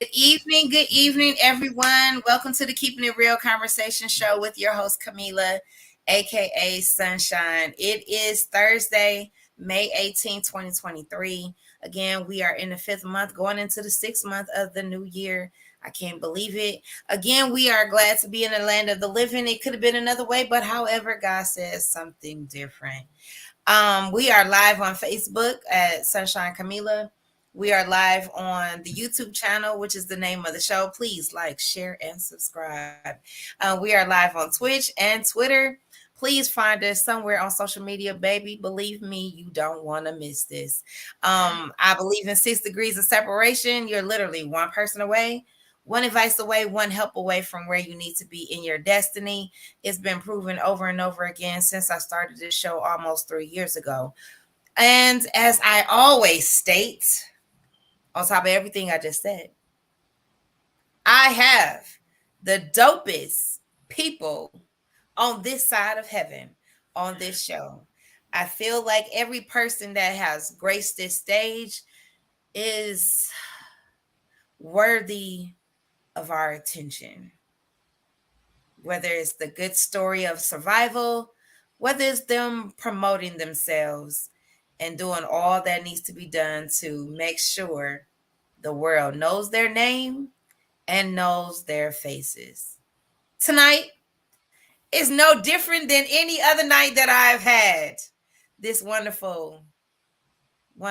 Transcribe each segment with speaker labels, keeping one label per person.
Speaker 1: Good evening, everyone. Welcome to the Keeping It Real Conversation Show with your host, Camila, aka Sunshine. It is Thursday, May 18th, 2023. Again, we are in the fifth month, going into the sixth month of the new year. I can't believe it. Again, we are glad to be in the land of the living. It could have been another way, but however, God says something different. We are live on Facebook at Sunshine Camila. We are live on the YouTube channel, which is the name of the show. Please like, share, and subscribe. We are live on Twitch and Twitter. Please find us somewhere on social media, baby. Believe me, you don't want to miss this. I believe in 6 degrees of separation. You're literally one person away, one advice away, one help away from where you need to be in your destiny. It's been proven over and over again since I started this show almost 3 years ago. And as I always state, on top of everything I just said, I have the dopest people on this side of heaven on this show. I feel like every person that has graced this stage is worthy of our attention. Whether it's the good story of survival, whether it's them promoting themselves and doing all that needs to be done to make sure the world knows their name and knows their faces. Tonight is no different than any other night that I've had. This wonderful. I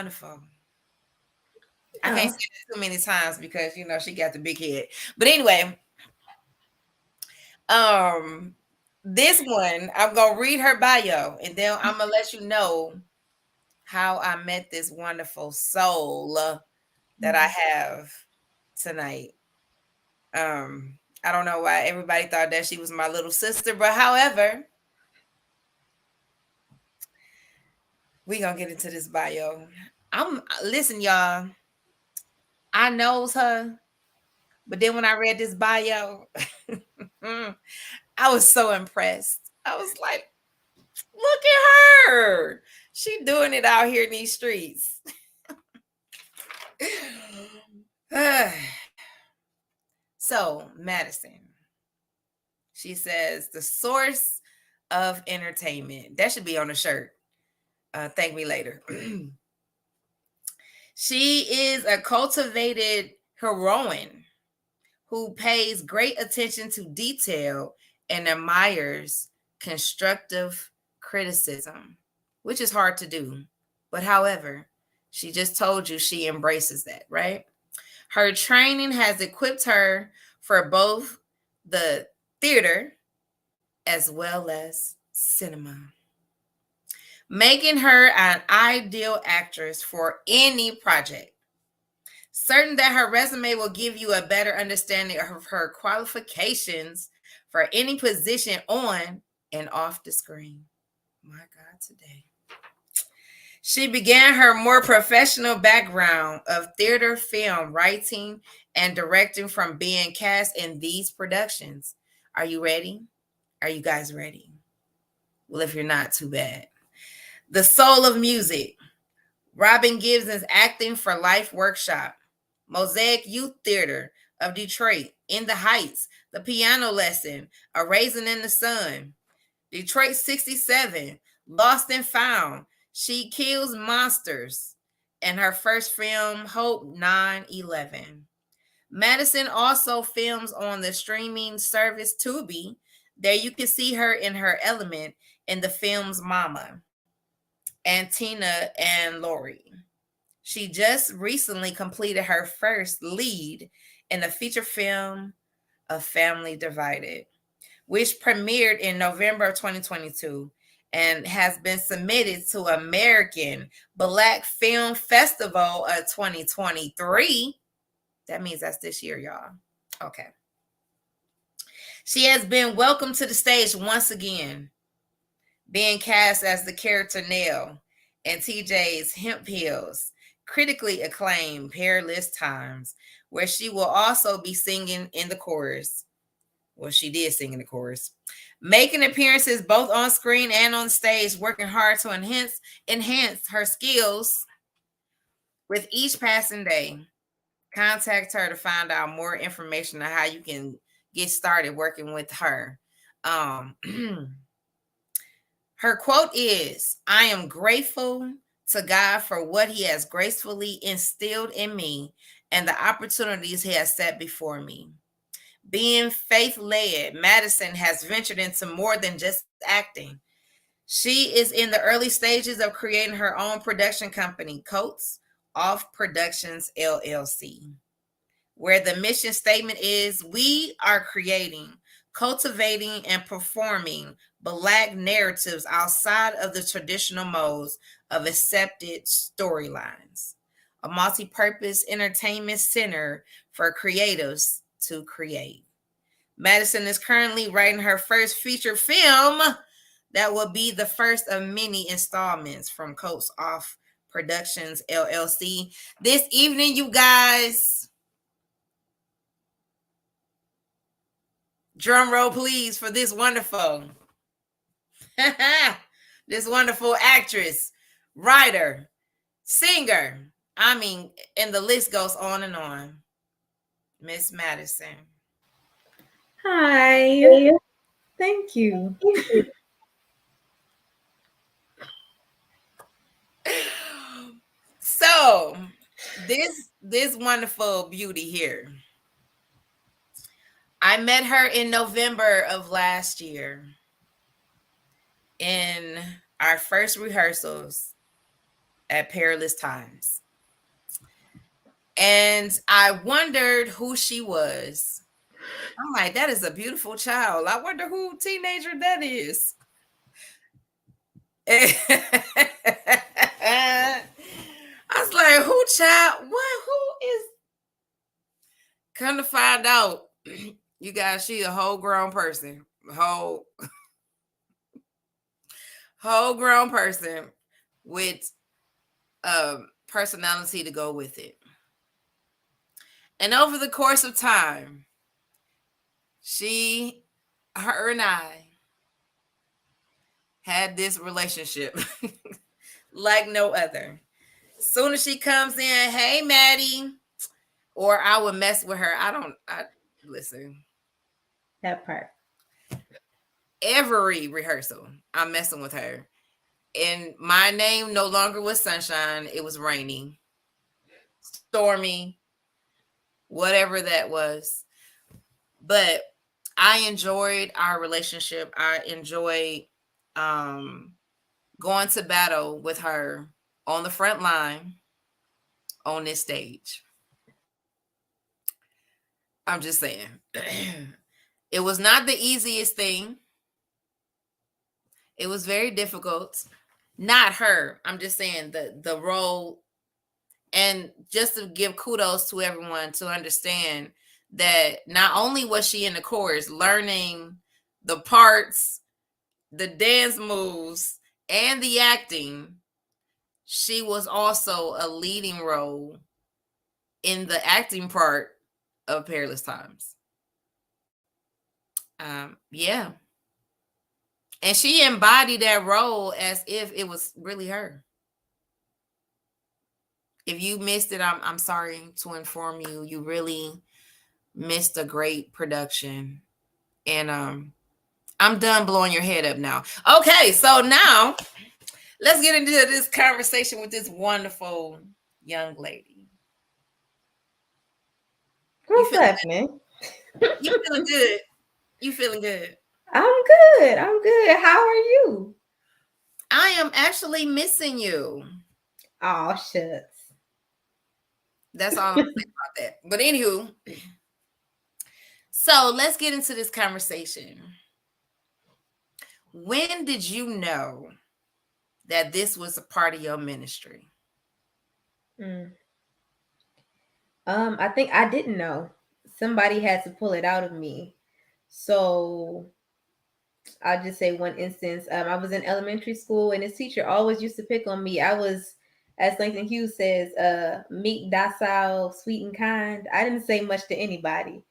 Speaker 1: can't say it too many times because she got the big head. But anyway, this one I'm gonna read her bio and then I'm gonna let you know how I met this wonderful soul that I have tonight. I don't know why everybody thought that she was my little sister, but however, we gonna get into this bio. Listen, y'all. I knows her, but then when I read this bio, I was so impressed. I was like, look at her. She doing it out here in these streets. So, Madison, she says, the source of entertainment. That should be on a shirt. Thank me later. She is a cultivated heroine who pays great attention to detail and admires constructive criticism, which is hard to do. But however, she just told you she embraces that, right? Her training has equipped her for both the theater as well as cinema, making her an ideal actress for any project. Certain that her resume will give you a better understanding of her qualifications for any position on and off the screen. My God, today. She began her more professional background of theater, film, writing, and directing from being cast in these productions. Are you ready? Are you guys ready? Well, if you're not, too bad. The Soul of Music, Robin Gibbs's Acting for Life Workshop, Mosaic Youth Theater of Detroit, In the Heights, The Piano Lesson, A Raisin in the Sun, Detroit 67, Lost and Found, She Kills Monsters, and her first film, Hope 9/11. Madison also films on the streaming service Tubi. There you can see her in her element in the films Mama and Tina and Lori. She just recently completed her first lead in the feature film A Family Divided, which premiered in November of 2022 and has been submitted to American Black Film Festival of 2023. That means that's this year, y'all. Okay. She has been welcomed to the stage once again, being cast as the character Nell in TJ's Hemp Hills, critically acclaimed Peerless Times, where she will also be singing in the chorus. Well, she did sing in the chorus. Making appearances both on screen and on stage, working hard to enhance her skills with each passing day. Contact her to find out more information on how you can get started working with her. Um, Her quote is, I am grateful to God for what he has gracefully instilled in me and the opportunities he has set before me. Being faith led, Madison has ventured into more than just acting. She is in the early stages of creating her own production company, Coates Off Productions LLC, where the mission statement is we are creating, cultivating, and performing Black narratives outside of the traditional modes of accepted storylines, a multi purpose entertainment center for creatives to create. Madison is currently writing her first feature film that will be the first of many installments from Coates Off Productions LLC. This evening, you guys, drum roll please for this wonderful actress, writer, singer. I mean, and the list goes on and on. Miss Madison.
Speaker 2: Hi. Thank you.
Speaker 1: So, this wonderful beauty here, I met her in November of last year in our first rehearsals at Perilous Times. And I wondered who she was. I'm like, that is a beautiful child. I wonder who teenager that is. I was like, who child? What? Who is? Come to find out, you guys, she a whole grown person. Whole grown person with personality to go with it. And over the course of time, her and I had this relationship like no other. Soon as she comes in, hey Maddie, or I would mess with her. I listen.
Speaker 2: That part.
Speaker 1: Every rehearsal, I'm messing with her. And my name no longer was Sunshine. It was Rainy, Stormy, whatever that was. But I enjoyed our relationship. I enjoyed going to battle with her on the front line on this stage. I'm just saying. It was not the easiest thing. It was very difficult. Not her. I'm just saying the role, and just to give kudos to everyone to understand that not only was she in the chorus learning the parts, the dance moves, and the acting, she was also a leading role in the acting part of Perilous Times. Yeah. And she embodied that role as if it was really her. If you missed it, I'm sorry to inform you. You really missed a great production. And I'm done blowing your head up now. Okay, so now let's get into this conversation with this wonderful young lady.
Speaker 2: What's happening?
Speaker 1: You feeling good? You feeling good?
Speaker 2: I'm good. I'm good. How are you?
Speaker 1: I am actually missing you.
Speaker 2: Oh, shucks.
Speaker 1: That's all I'm saying about that. But anywho, so let's get into this conversation. When did you know that this was a part of your ministry?
Speaker 2: I think I didn't know. Somebody had to pull it out of me. So I'll just say one instance. I was in elementary school and this teacher always used to pick on me. I was, as Langston Hughes says, meek, docile, sweet, and kind. I didn't say much to anybody.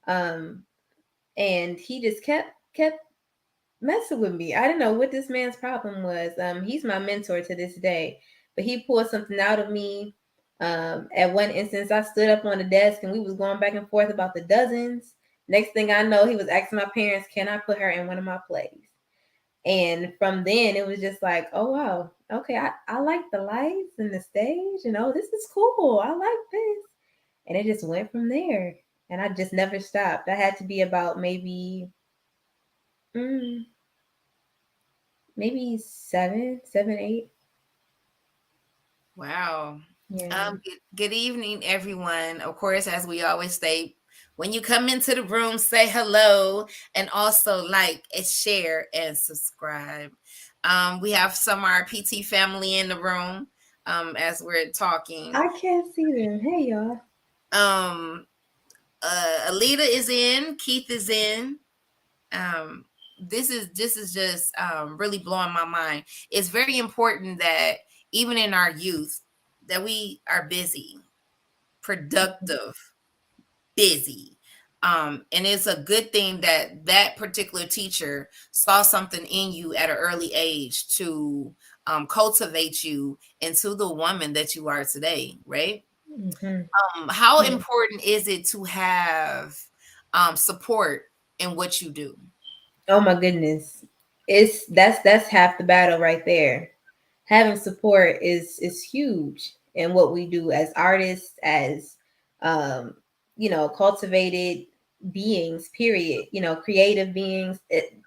Speaker 2: And he just kept messing with me. I didn't know what this man's problem was. He's my mentor to this day, but he pulled something out of me At one instance, I stood up on the desk and we was going back and forth about the dozens. Next thing I know, he was asking my parents, "Can I put her in one of my plays?" And from then, it was just like, "Oh wow, okay, I like the lights and the stage, and oh, this is cool. I like this." And it just went from there, and I just never stopped. I had to be about mm, maybe seven, 8.
Speaker 1: Wow.
Speaker 2: Yeah.
Speaker 1: Good evening, everyone. Of course, as we always say, when you come into the room, say hello and also like and share and subscribe. We have some of our PT family in the room as we're talking.
Speaker 2: I can't see them. Hey, y'all.
Speaker 1: Um, Alita is in, Keith is in. Um, this is just really blowing my mind. It's very important that even in our youth that we are busy, productive, busy. And it's a good thing that that particular teacher saw something in you at an early age to cultivate you into the woman that you are today, right?
Speaker 2: Hmm.
Speaker 1: How
Speaker 2: Yeah.
Speaker 1: important is it to have support in what you do?
Speaker 2: Oh my goodness. That's half the battle right there. Having support is huge in what we do as artists, as um, cultivated beings, period. Creative beings.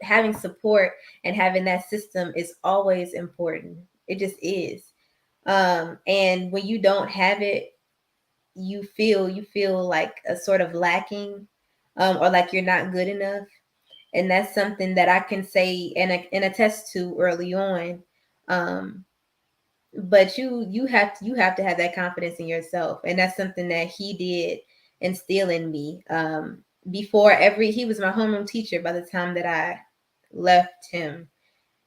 Speaker 2: Having support and having that system is always important. It just is. And when you don't have it, you feel like a sort of lacking, or like you're not good enough. And that's something that I can say and attest to early on. Um, but you have to have that confidence in yourself, and that's something that he did instill in me. Before every He was my homeroom teacher by the time that I left him,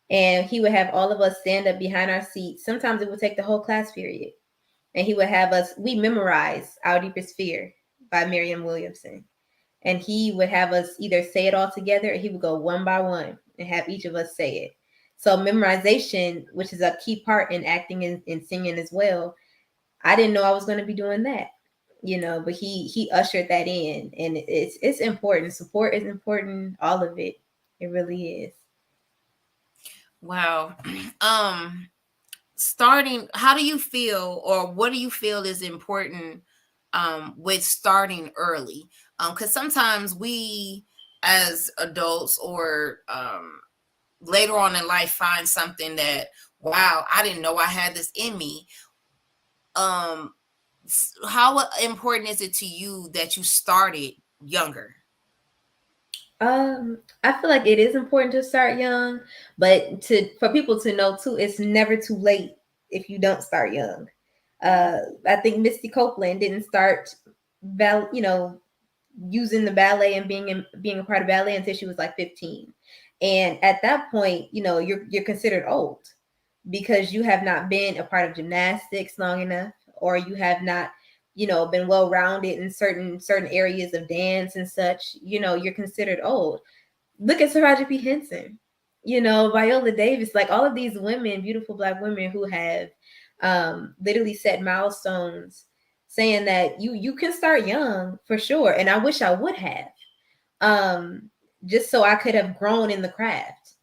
Speaker 2: and he would have all of us stand up behind our seats. Sometimes it would take the whole class period, and he would have us we memorize Our Deepest Fear by Marianne Williamson, and he would have us either say it all together, or he would go one by one and have each of us say it. So memorization, which is a key part in acting and singing as well, I didn't know I was going to be doing that, but he ushered that in, and it's important. Support is important, all of it. It really is.
Speaker 1: Wow. um Starting, how do you feel, or what do you feel is important with starting early? Because sometimes we as adults or later on in life find something that, wow, I didn't know I had this in me. um how important is it to you that you started younger?
Speaker 2: I feel like it is important to start young, but to for people to know too, it's never too late if you don't start young. Uh, I think Misty Copeland didn't start, val, you know, using the ballet and being a part of ballet until she was like 15, and at that point, you're considered old because you have not been a part of gymnastics long enough, or you have not been well rounded in certain areas of dance and such. You're considered old. Look at Saraja P. Henson, Viola Davis, like all of these women, beautiful Black women who have literally set milestones, saying that you can start young for sure. And I wish I would have, um, just so I could have grown in the craft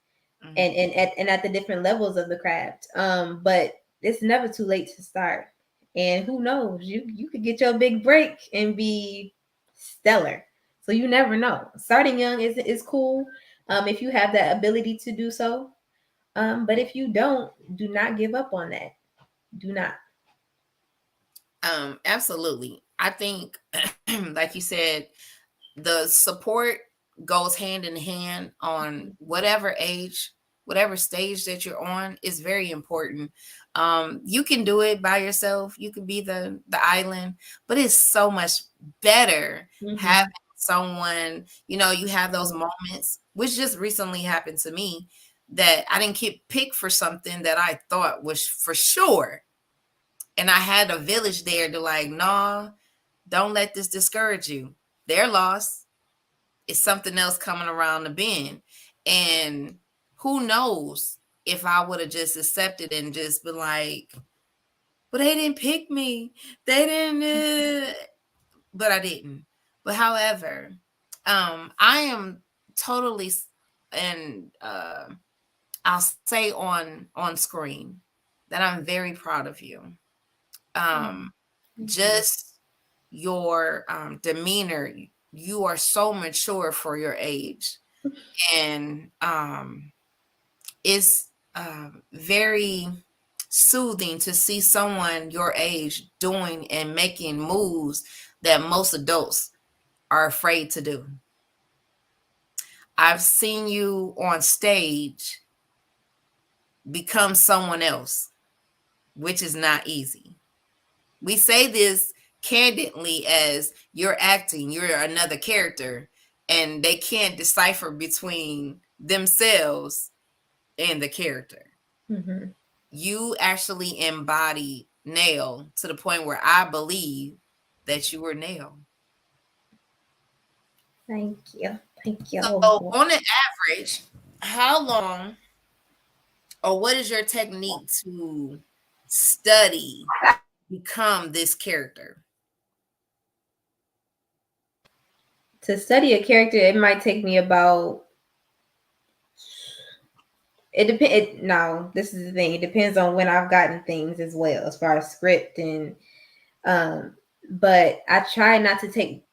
Speaker 1: Mhm.
Speaker 2: and at the different levels of the craft. But it's never too late to start. And who knows, you could get your big break and be stellar. So you never know. Starting young is cool, if you have that ability to do so. But if you don't, do not give up on that. Do not.
Speaker 1: Absolutely. I think, like you said, the support goes hand in hand on whatever age, whatever stage that you're on is very important. You can do it by yourself. You can be the island, but it's so much better having
Speaker 2: Mm-hmm.
Speaker 1: someone. You have those moments, which just recently happened to me, that I didn't get picked for something that I thought was for sure, and I had a village there to like, nah, don't let this discourage you. They're lost. It's something else coming around the bend. And who knows if I would have just accepted and just been like, but they didn't pick me. They didn't, but I didn't. But however, I am totally, and I'll say on screen that I'm very proud of you.
Speaker 2: Oh,
Speaker 1: Um,
Speaker 2: thank you.
Speaker 1: just your demeanor, you are so mature for your age, and it's very soothing to see someone your age doing and making moves that most adults are afraid to do. I've seen you on stage become someone else, which is not easy. We say this candidly as you're acting, you're another character, and they can't decipher between themselves and the character.
Speaker 2: Hmm.
Speaker 1: You actually embody Nail to the point where I believe that you were Nail.
Speaker 2: Thank you. Thank you.
Speaker 1: So,
Speaker 2: Oh boy.
Speaker 1: on an average, how long or what is your technique to study, become this character?
Speaker 2: To study a character, it might take me about. It depends. No, this is the thing. It depends on when I've gotten things as well, as far as script and um. But I try not to take.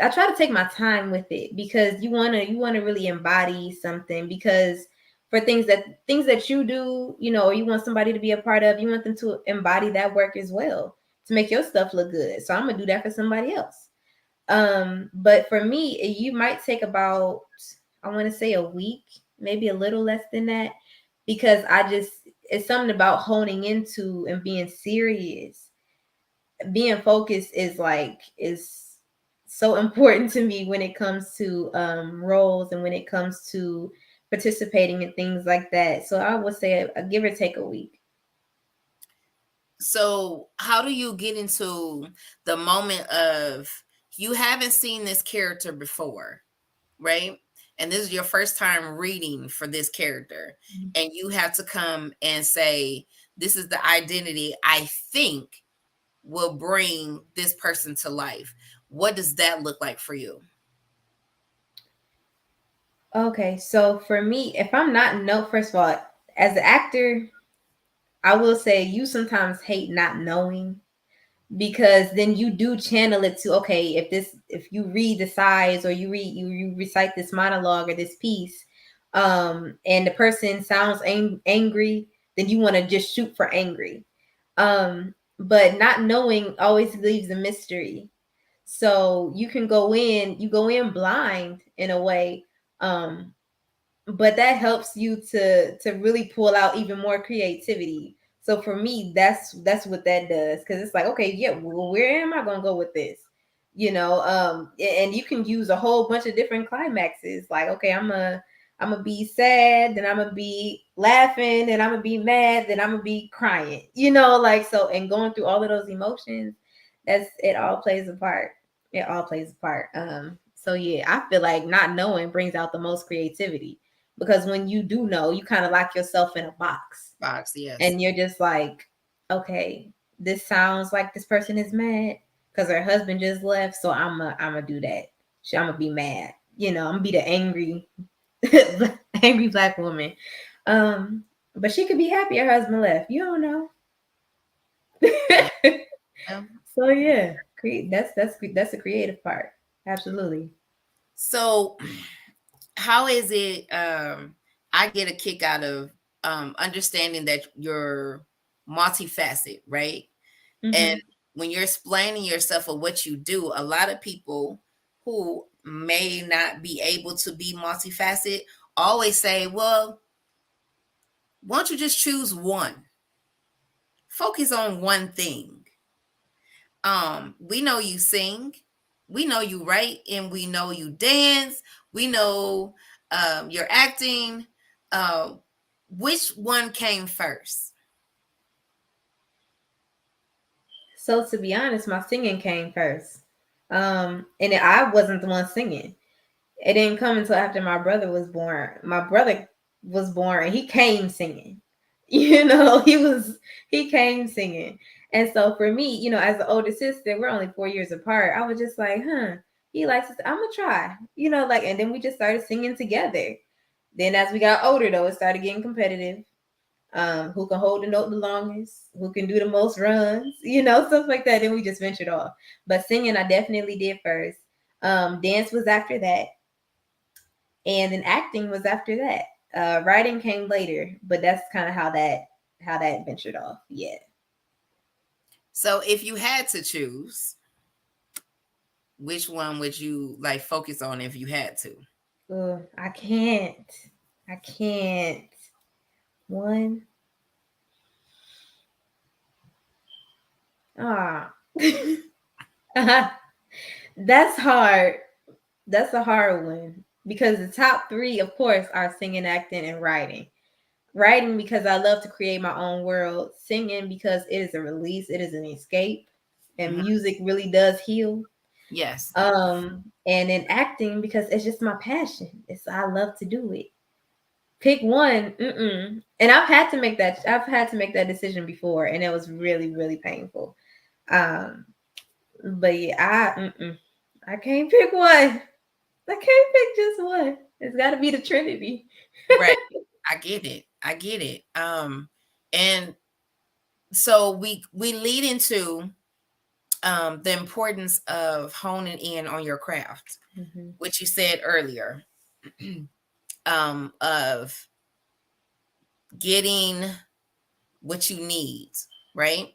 Speaker 2: I try to take my time with it because you wanna really embody something because for things that you do, or you want somebody to be a part of, you want them to embody that work as well to make your stuff look good. So I'm gonna do that for somebody else. But for me, you might take about, I want to say, a week, maybe a little less than that, because it's something about honing into and being serious. Being focused is so important to me when it comes to roles and when it comes to participating in things like that. So I would say a give or take a week.
Speaker 1: So, how do you get into the moment of you haven't seen this character before, right? And this is your first time reading for this character, and you have to come and say, this is the identity I think will bring this person to life. What does that look like for you?
Speaker 2: Okay, so for me, if I'm not no, first of all, as an actor, I will say you sometimes hate not knowing because then you do channel it to, okay, if you read the sides or you recite this monologue or this piece, and the person sounds angry, then you want to just shoot for angry. But not knowing always leaves a mystery. So you go in blind in a way. But that helps you to really pull out even more creativity. So for me, that's what that does, because it's like, okay, yeah, well, where am I gonna go with this? And you can use a whole bunch of different climaxes. Like, okay, I'm gonna be sad, then I'm gonna be laughing, then I'm gonna be mad, then I'm gonna be crying. Like, so, and going through all of those emotions, that's it. All plays a part. It all plays a part. So yeah, I feel like not knowing brings out the most creativity because when you do know, you kind of lock yourself in a box
Speaker 1: Box, yes.
Speaker 2: and you're just like, okay, this sounds like this person is mad because her husband just left, so I'm gonna do that. I'm gonna be mad. I'm gonna be the angry, angry black woman. Um, but she could be happy her husband left. You don't know.
Speaker 1: Yeah.
Speaker 2: So yeah, that's the creative part. Absolutely.
Speaker 1: So, how is it? I get a kick out of understanding that you're multifaceted, right? And
Speaker 2: Hmm.
Speaker 1: when you're explaining yourself or what you do, a lot of people who may not be able to be multifaceted always say, well, why don't you just choose one? Focus on one thing. We know you sing, we know you write, and we know you dance, we know you're acting. Uh, which one came first?
Speaker 2: So to be honest, my singing came first. And I wasn't the one singing. It didn't come until after my brother was born. My brother was born and he came singing. He came singing. And so for me, as the older sister, we're only 4 years apart. I was just like, he likes it. I'm gonna try, like, and then we just started singing together. Then as we got older, though, it started getting competitive. Who can hold the note the longest, who can do the most runs, stuff like that. Then we just ventured off. But singing, I definitely did first. Dance was after that, and then acting was after that. Writing came later, but that's kind of how that ventured off. Yeah.
Speaker 1: So if you had to choose, which one would you like focus on if you had to?
Speaker 2: I can't. I can't. One. Ah. That's hard. That's a hard one because the top three, of course, are singing, acting, and writing. Writing because I love to create my own world. Singing because it is a release, it is an escape, and
Speaker 1: Mhm.
Speaker 2: music really does heal.
Speaker 1: Yes.
Speaker 2: And then acting because it's just my passion. I love to do it. Pick one. And I've had to make that. I've had to make that decision before, and it was really, really painful. Um, but yeah, I can't pick one. I can't pick just one. It's got to be the Trinity.
Speaker 1: Right. I get it. I get it. And so we lead into the importance of honing in on your craft, which you said earlier, of getting what you need, right?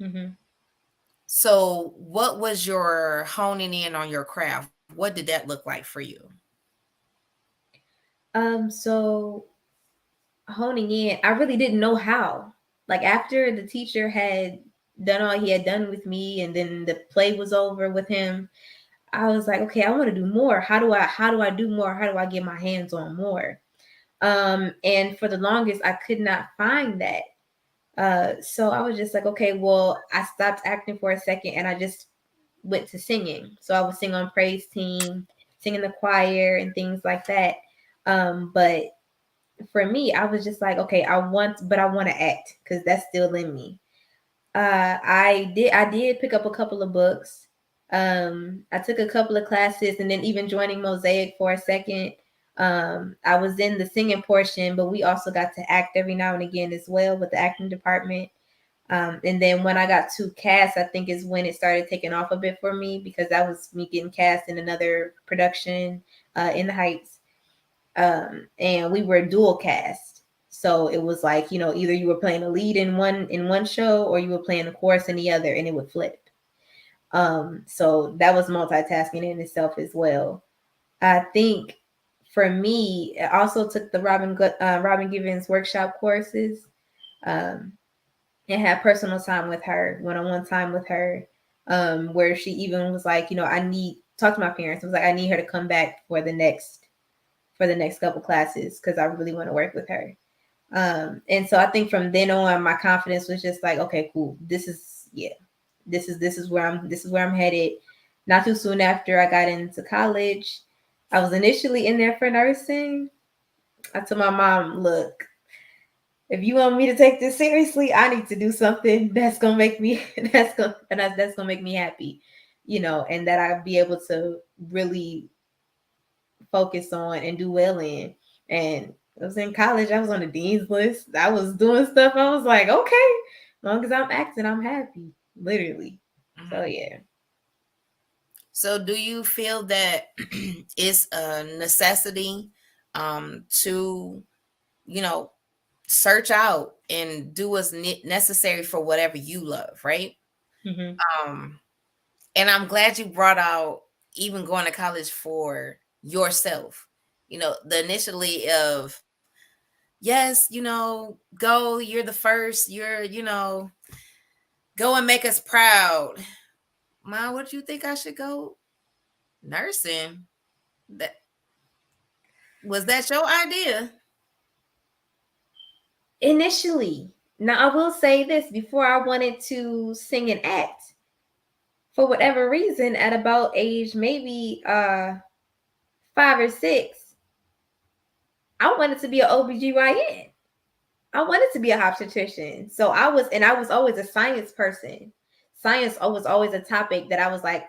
Speaker 2: Mm-hmm.
Speaker 1: So what was your honing in on your craft? What did that look like for you?
Speaker 2: So honing in, I really didn't know how. Like after the teacher had done all he had done with me, and then the play was over with him, I was like, okay, I want to do more. How do I do more? How do I get my hands on more? And for the longest, I could not find that. So I was just like, okay, well, I stopped acting for a second, and I just went to singing. So I would sing on praise team, sing in the choir, and things like that. But for me, I was just like, okay, but I want to act because that's still in me. I did pick up a couple of books. I took a couple of classes, and then even joining Mosaic for a second. I was in the singing portion, but we also got to act every now and again as well with the acting department. And then when I got to cast, I think is when it started taking off a bit for me because that was me getting cast in another production in the Heights. And we were dual cast. So it was like, either you were playing a lead in one show or you were playing a chorus in the other, and it would flip. So that was multitasking in itself as well. I think for me, I also took the Robin Givens workshop courses, um, and had personal time with her, one-on-one time with her, where she even was like, I need talk to my parents. It was like I need her to come back for the next couple classes because I really want to work with her. And so I think from then on, my confidence was just like, okay, cool. This is where I'm headed. Not too soon after I got into college, I was initially in there for nursing. I told my mom, look, if you want me to take this seriously, I need to do something that's gonna make me that's gonna make me happy, and that I'll be able to really focus on and do well in. And I was in college, I was on the dean's list. I was doing stuff. I was like, okay, as long as I'm acting, I'm happy. Literally. So
Speaker 1: Mhm.
Speaker 2: yeah.
Speaker 1: So do you feel that it's a necessity to, you know, search out and do what's necessary for whatever you love, right?
Speaker 2: Mm-hmm.
Speaker 1: Um, and I'm glad you brought out even going to college for yourself. The initially of yes, go, you're the first, go and make us proud. Mom, what do you think I should go? Nursing. That was that your idea?
Speaker 2: Initially, now I will say this: before I wanted to sing and act, for whatever reason, at about age maybe 5 or 6, I wanted to be an OBGYN. I wanted to be a obstetrician. So I was always a science person. Science was always a topic that I was like,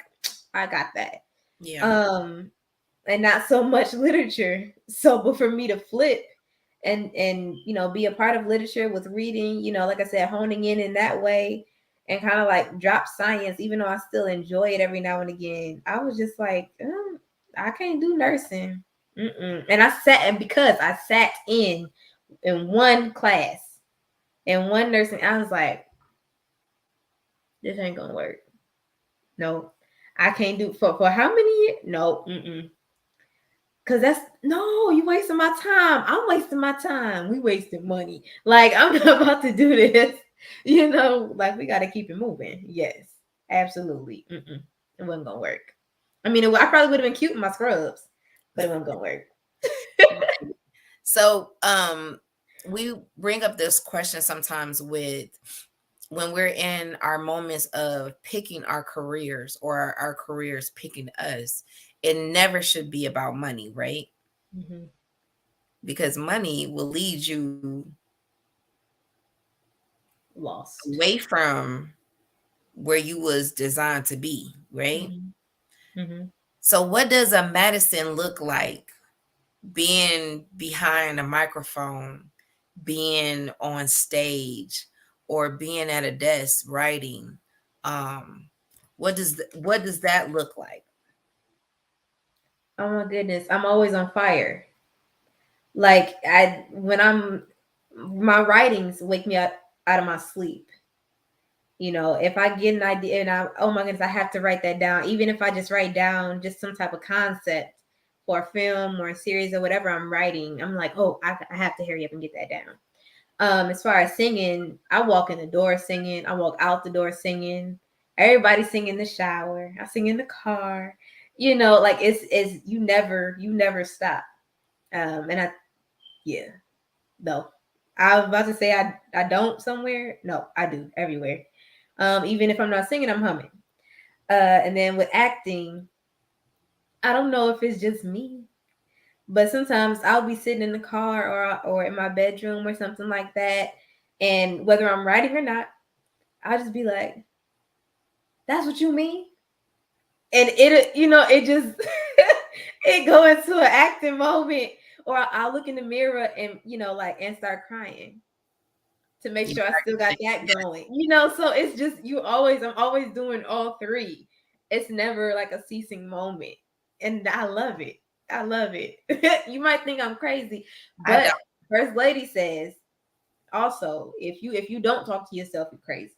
Speaker 2: I got that.
Speaker 1: Yeah.
Speaker 2: Um, and not so much literature. So, but for me to flip and be a part of literature with reading, like I said, honing in that way, and kind of like drop science, even though I still enjoy it every now and again. I was just like, I can't do nursing. Mm-mm. And I sat, and because I sat in one class in one nursing, I was like, this ain't gonna work. No, I can't do for how many years? No, cause that's no, you wasting my time. I'm wasting my time. We wasting money. Like I'm not about to do this. Like we got to keep it moving. Yes, absolutely. It wasn't gonna work. I mean, I probably would have been cute in my scrubs, but it wasn't gonna work.
Speaker 1: So, we bring up this question sometimes with when we're in our moments of picking our careers or our careers picking us. It never should be about money, right?
Speaker 2: Mm-hmm.
Speaker 1: Because money will lead you
Speaker 2: Lost.
Speaker 1: away from where you was designed to be, right?
Speaker 2: Mm-hmm. Mm-hmm.
Speaker 1: So what does a Madison look like being behind a microphone, being on stage, or being at a desk writing? Um, what does that look like?
Speaker 2: Oh my goodness, I'm always on fire. Like when my writings wake me up out of my sleep. If I get an idea and oh my goodness, I have to write that down. Even if I just write down just some type of concept for a film or a series or whatever I'm writing, I'm like, oh, I have to hurry up and get that down. As far as singing, I walk in the door singing. I walk out the door singing. Everybody sing in the shower. I sing in the car. Like it's you never stop. And yeah, no. I was about to say I don't somewhere. No, I do everywhere. Even if I'm not singing, I'm humming. And then with acting, I don't know if it's just me, but sometimes I'll be sitting in the car or in my bedroom or something like that, and whether I'm writing or not, I'll just be like, "That's what you mean?" And it just it go into an acting moment, or I'll look in the mirror and like and start crying to make
Speaker 1: You
Speaker 2: sure I still got that
Speaker 1: yeah,
Speaker 2: going. So it's just I'm always doing all three. It's never like a ceasing moment. And I love it. I love it. You might think I'm crazy,
Speaker 1: I
Speaker 2: but
Speaker 1: don't.
Speaker 2: First Lady says also if you don't talk to yourself, you're crazy.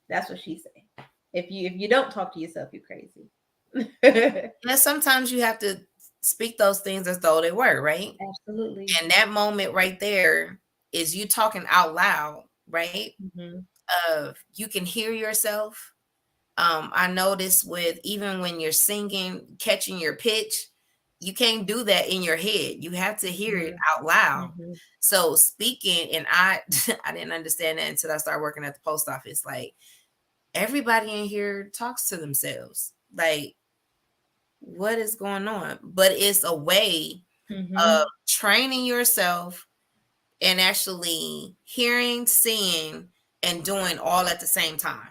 Speaker 2: That's what she said. If you don't talk to yourself, you're crazy.
Speaker 1: Yeah, sometimes you have to speak those things as though they were, right?
Speaker 2: Absolutely.
Speaker 1: And that moment right there is you talking out loud, right?
Speaker 2: Hmm.
Speaker 1: Of you can hear yourself. I notice with even when you're singing, catching your pitch, you can't do that in your head. You have to hear it out loud.
Speaker 2: Hmm.
Speaker 1: So speaking, and I I didn't understand that until I started working at the post office. Like everybody in here talks to themselves. Like what is going on? But it's a way of
Speaker 2: Hmm.
Speaker 1: training yourself and actually hearing, seeing, and doing all at the same time.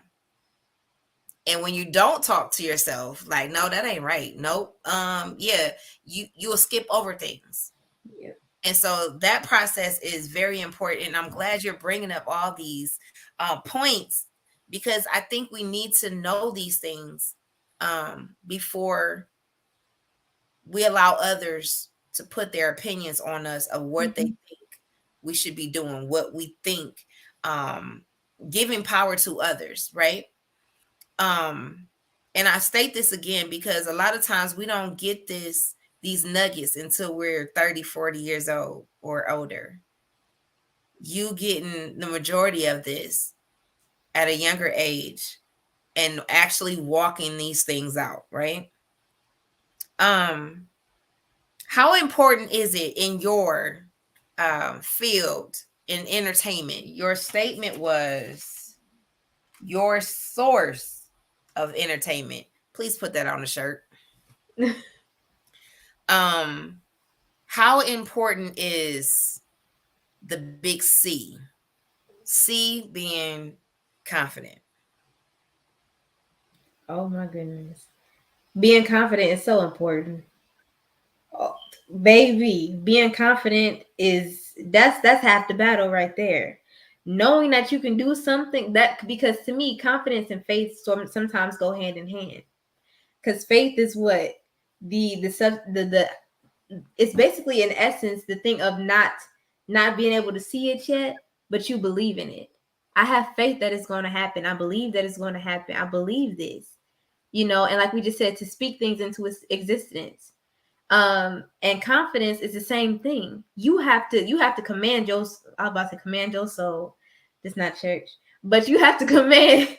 Speaker 1: And when you don't talk to yourself, like, no, that ain't right. Nope. Yeah, you'll skip over things.
Speaker 2: Yeah.
Speaker 1: And so that process is very important. And I'm glad you're bringing up all these points because I think we need to know these things before we allow others to put their opinions on us of what they
Speaker 2: Hmm.
Speaker 1: think we should be doing, what we think, um, giving power to others, right? Um, and I state this again because a lot of times we don't get these nuggets until we're 30, 40 years old or older. You getting the majority of this at a younger age and actually walking these things out, right? Um, how important is it in your field in entertainment? Your statement was your source of entertainment. Please put that on the shirt. Um, how important is the big C? C, being confident.
Speaker 2: Oh my goodness. Being confident is so important. Oh, baby, being confident is that's half the battle right there. Knowing that you can do something that because to me, confidence and faith sometimes go hand in hand. Because faith is what the it's basically in essence the thing of not being able to see it yet, but you believe in it. I have faith that it's going to happen. I believe that it's going to happen. I believe this, and like we just said, to speak things into its existence. And confidence is the same thing. You have to command your, I was about to command your soul. It's not church, but you have to command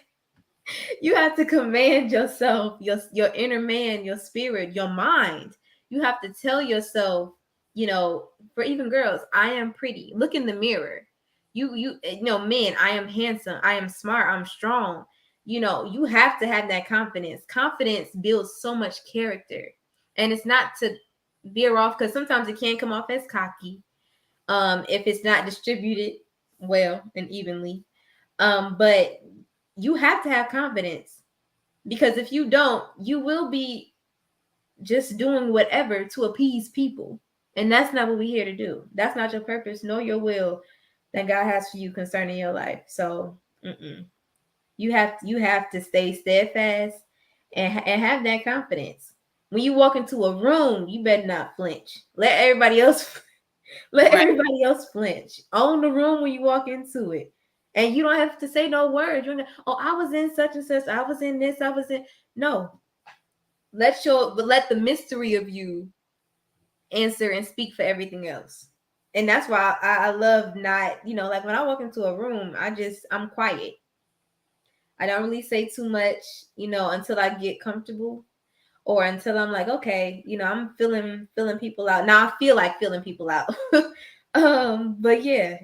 Speaker 2: you have to command yourself, your inner man, your spirit, your mind. You have to tell yourself, for even girls, I am pretty. Look in the mirror. Men, I am handsome, I am smart, I'm strong. You have to have that confidence. Confidence builds so much character. And it's not to veer off, because sometimes it can come off as cocky, if it's not distributed well and evenly. But you have to have confidence, because if you don't, you will be just doing whatever to appease people. And that's not what we're here to do. That's not your purpose, nor your will that God has for you concerning your life. So you have to stay steadfast and have that confidence. When you walk into a room, you better not flinch. Let
Speaker 1: Right.
Speaker 2: everybody else flinch. Own the room when you walk into it. And you don't have to say no words. Oh, I was in such and such. I was in this. I was in. No. Let the mystery of you answer and speak for everything else. And that's why I love not, like when I walk into a room, I'm quiet. I don't really say too much, until I get comfortable, or until I'm like, okay, I'm feeling people out. Now I feel like feeling people out. But yeah,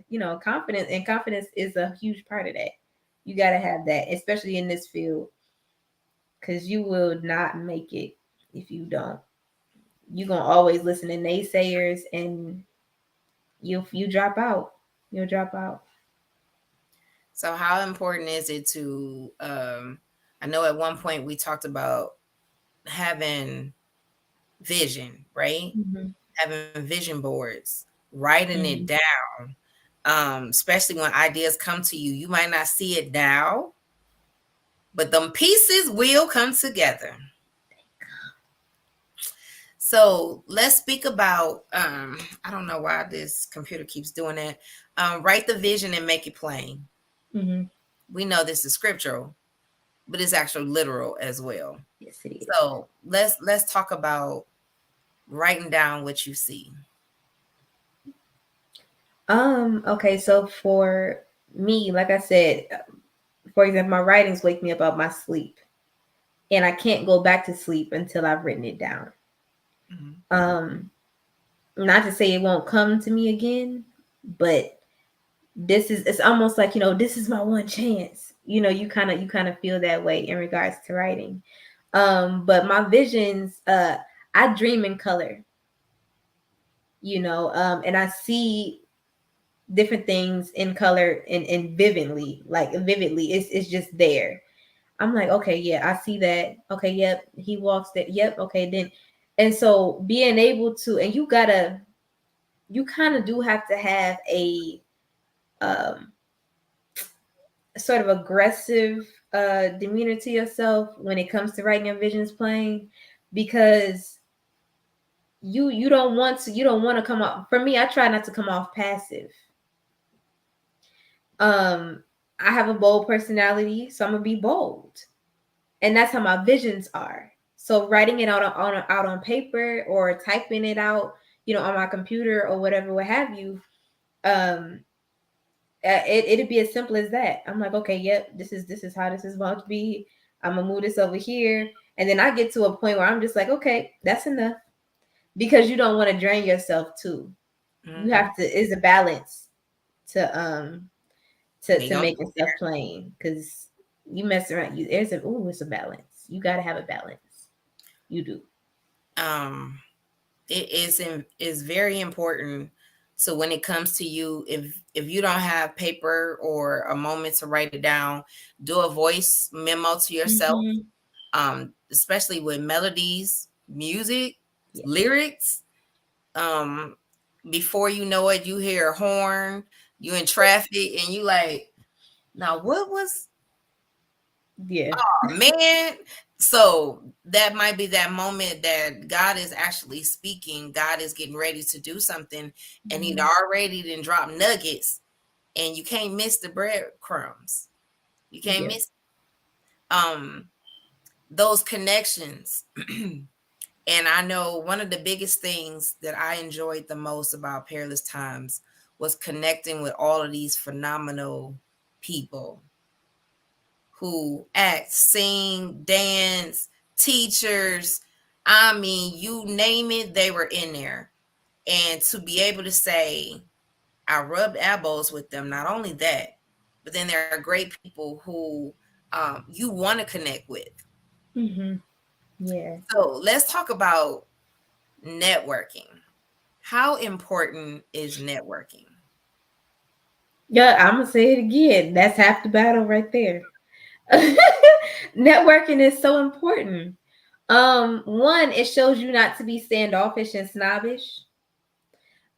Speaker 2: confidence is a huge part of that. You gotta have that, especially in this field, because you will not make it if you don't. You're gonna always listen to naysayers, and you drop out. You'll drop out.
Speaker 1: So, how important is it to? I know at one point we talked about having vision, right?
Speaker 2: Mm-hmm.
Speaker 1: Having vision boards, writing it
Speaker 2: Mm-hmm.
Speaker 1: down. Especially when ideas come to you, you might not see it now, but them pieces will come together. So let's speak about. I don't know why this computer keeps doing that. Write the vision and make it plain.
Speaker 2: Mm-hmm.
Speaker 1: We know this is scriptural, but it's actually literal as well.
Speaker 2: Yes, it is.
Speaker 1: So let's talk about writing down what you see.
Speaker 2: Okay, so for me, like I said, for example, my writings wake me up out my sleep, and I can't go back to sleep until I've written it down.
Speaker 1: Mhm.
Speaker 2: Um, Not to say it won't come to me again, but it's almost like, this is my one chance. You kind of feel that way in regards to writing. But my visions, I dream in color, and I see different things in color and vividly, like vividly. It's just there. I'm like, okay, yeah, I see that. Okay, yep, he walks that. Yep, okay, then. And so being able to, and you kind of do have to have a um sort of aggressive demeanor to yourself when it comes to writing your visions plain, because you don't want to come off, for me, I try not to come off passive. um I have a bold personality, so I'm gonna be bold, and that's how my visions are. So writing it out on paper, or typing it out, on my computer or whatever, what have you, um it'd be as simple as that. I'm like, okay, yep, this is how this is about to be. I'm gonna move this over here, and then I get to a point where I'm just like, okay, that's enough, because you don't want to drain yourself too. You
Speaker 1: Mhm.
Speaker 2: have to. It's a balance to
Speaker 1: We gonna
Speaker 2: make
Speaker 1: go
Speaker 2: yourself plain, because you mess around. It's a balance. You got to have a balance. You do.
Speaker 1: there. It is very important So when it comes to you, if you don't have paper or a moment to write it down, do a voice memo to yourself.
Speaker 2: Mm-hmm.
Speaker 1: Especially with melodies, music,
Speaker 2: Yeah.
Speaker 1: lyrics. Um, Before you know it, you hear a horn, you in traffic, and you like, now what was,
Speaker 2: Yeah.
Speaker 1: oh man. So that might be that moment that God is actually speaking. God is getting ready to do something, and He
Speaker 2: Mm-hmm.
Speaker 1: already done dropped nuggets, and you can't miss the breadcrumbs. You can't
Speaker 2: Yeah.
Speaker 1: miss um those connections. And I know one of the biggest things that I enjoyed the most about Peerless Times was connecting with all of these phenomenal people who act, sing, dance, teachers. I mean, you name it, they were in there. And to be able to say, I rubbed elbows with them, not only that, but then there are great people who you want to connect with.
Speaker 2: Mm-hmm. Yeah.
Speaker 1: So let's talk about networking. How important is networking?
Speaker 2: Yeah, I'm gonna say it again. That's half the battle right there. Networking is so important. One, it shows you not to be standoffish and snobbish.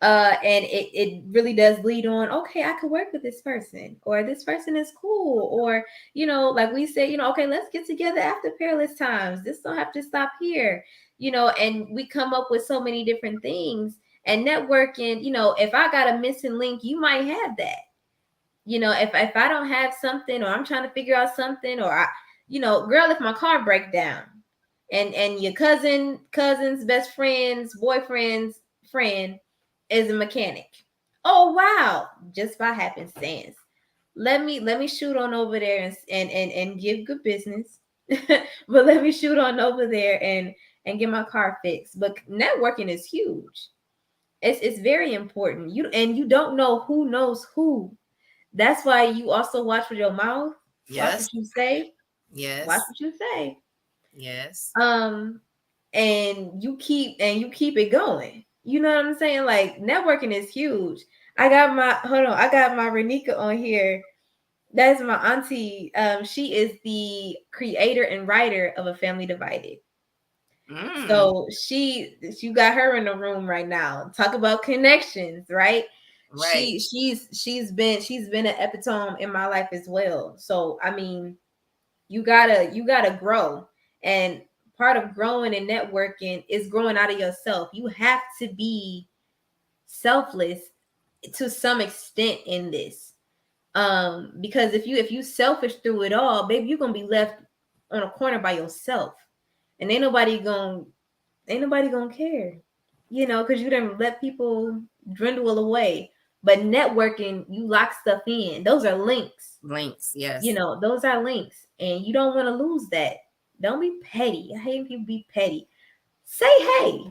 Speaker 2: And it really does lead on, okay, I could work with this person, or this person is cool, or like we said, okay, let's get together after Peerless Times. This don't have to stop here, and we come up with so many different things. And networking, if I got a missing link, you might have that. If I don't have something, or I'm trying to figure out something, or girl, if my car break down, and your cousin's best friend's boyfriend's friend is a mechanic. Oh wow, just by happenstance. Let me shoot on over there and give good business. But let me shoot on over there and get my car fixed. But networking is huge. It's very important. You don't know who knows who. That's why you also watch with your mouth. Watch
Speaker 1: Yes,
Speaker 2: what you say. Watch
Speaker 1: yes,
Speaker 2: what you say.
Speaker 1: yes.
Speaker 2: Um, and you keep it going. You know what I'm saying? Like, networking is huge. I got my Renika on here. That's my auntie. She is the creator and writer of A Family Divided.
Speaker 1: Mm,
Speaker 2: So you got her in the room right now. Talk about connections, right?
Speaker 1: right.
Speaker 2: She's been an epitome in my life as well. So I mean, you gotta grow. And part of growing and networking is growing out of yourself. You have to be selfless to some extent in this. Because if you selfish through it all, baby, you're gonna be left on a corner by yourself. And ain't nobody gonna care, because you didn't let people dwindle away. But networking, you lock stuff in. Those are links.
Speaker 1: Links, yes.
Speaker 2: Those are links, and you don't want to lose that. Don't be petty. I hate people be petty. Say hey,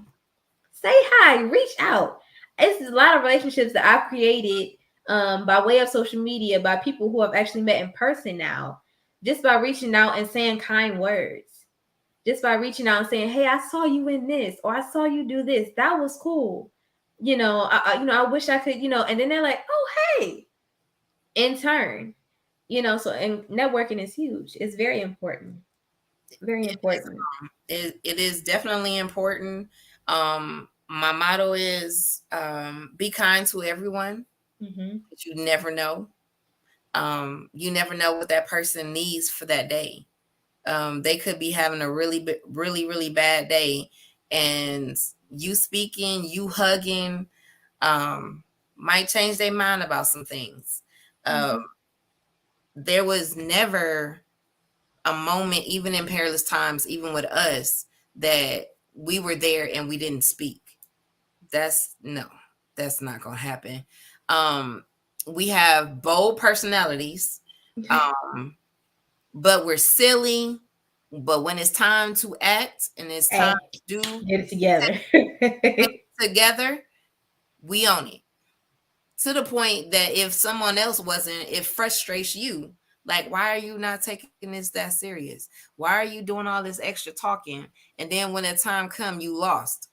Speaker 2: say hi, reach out. It's a lot of relationships that I've created by way of social media, by people who have actually met in person now, just by reaching out and saying kind words, just by reaching out and saying, "Hey, I saw you in this, or I saw you do this. That was cool." I wish I could, and then they're like, "Oh, hey," in turn. So, and networking is huge. It's very important. Very
Speaker 1: It is,
Speaker 2: important.
Speaker 1: it is definitely important. My motto is be kind to everyone,
Speaker 2: Mm-hmm.
Speaker 1: but you never know. You never know what that person needs for that day. They could be having a really, really bad day, and you speaking, you hugging, um, might change their mind about some things. Um,
Speaker 2: Mm-hmm.
Speaker 1: there was never a moment, even in perilous times, even with us, that we were there and we didn't speak. That's no, that's not gonna happen. Um, we have bold personalities, um, but we're silly. But when it's time to act and it's time
Speaker 2: Hey,
Speaker 1: to do
Speaker 2: get it together.
Speaker 1: things together, we own it. To the point that if someone else wasn't, it frustrates you. Like, why are you not taking this that serious? Why are you doing all this extra talking? And then when the time come, you lost.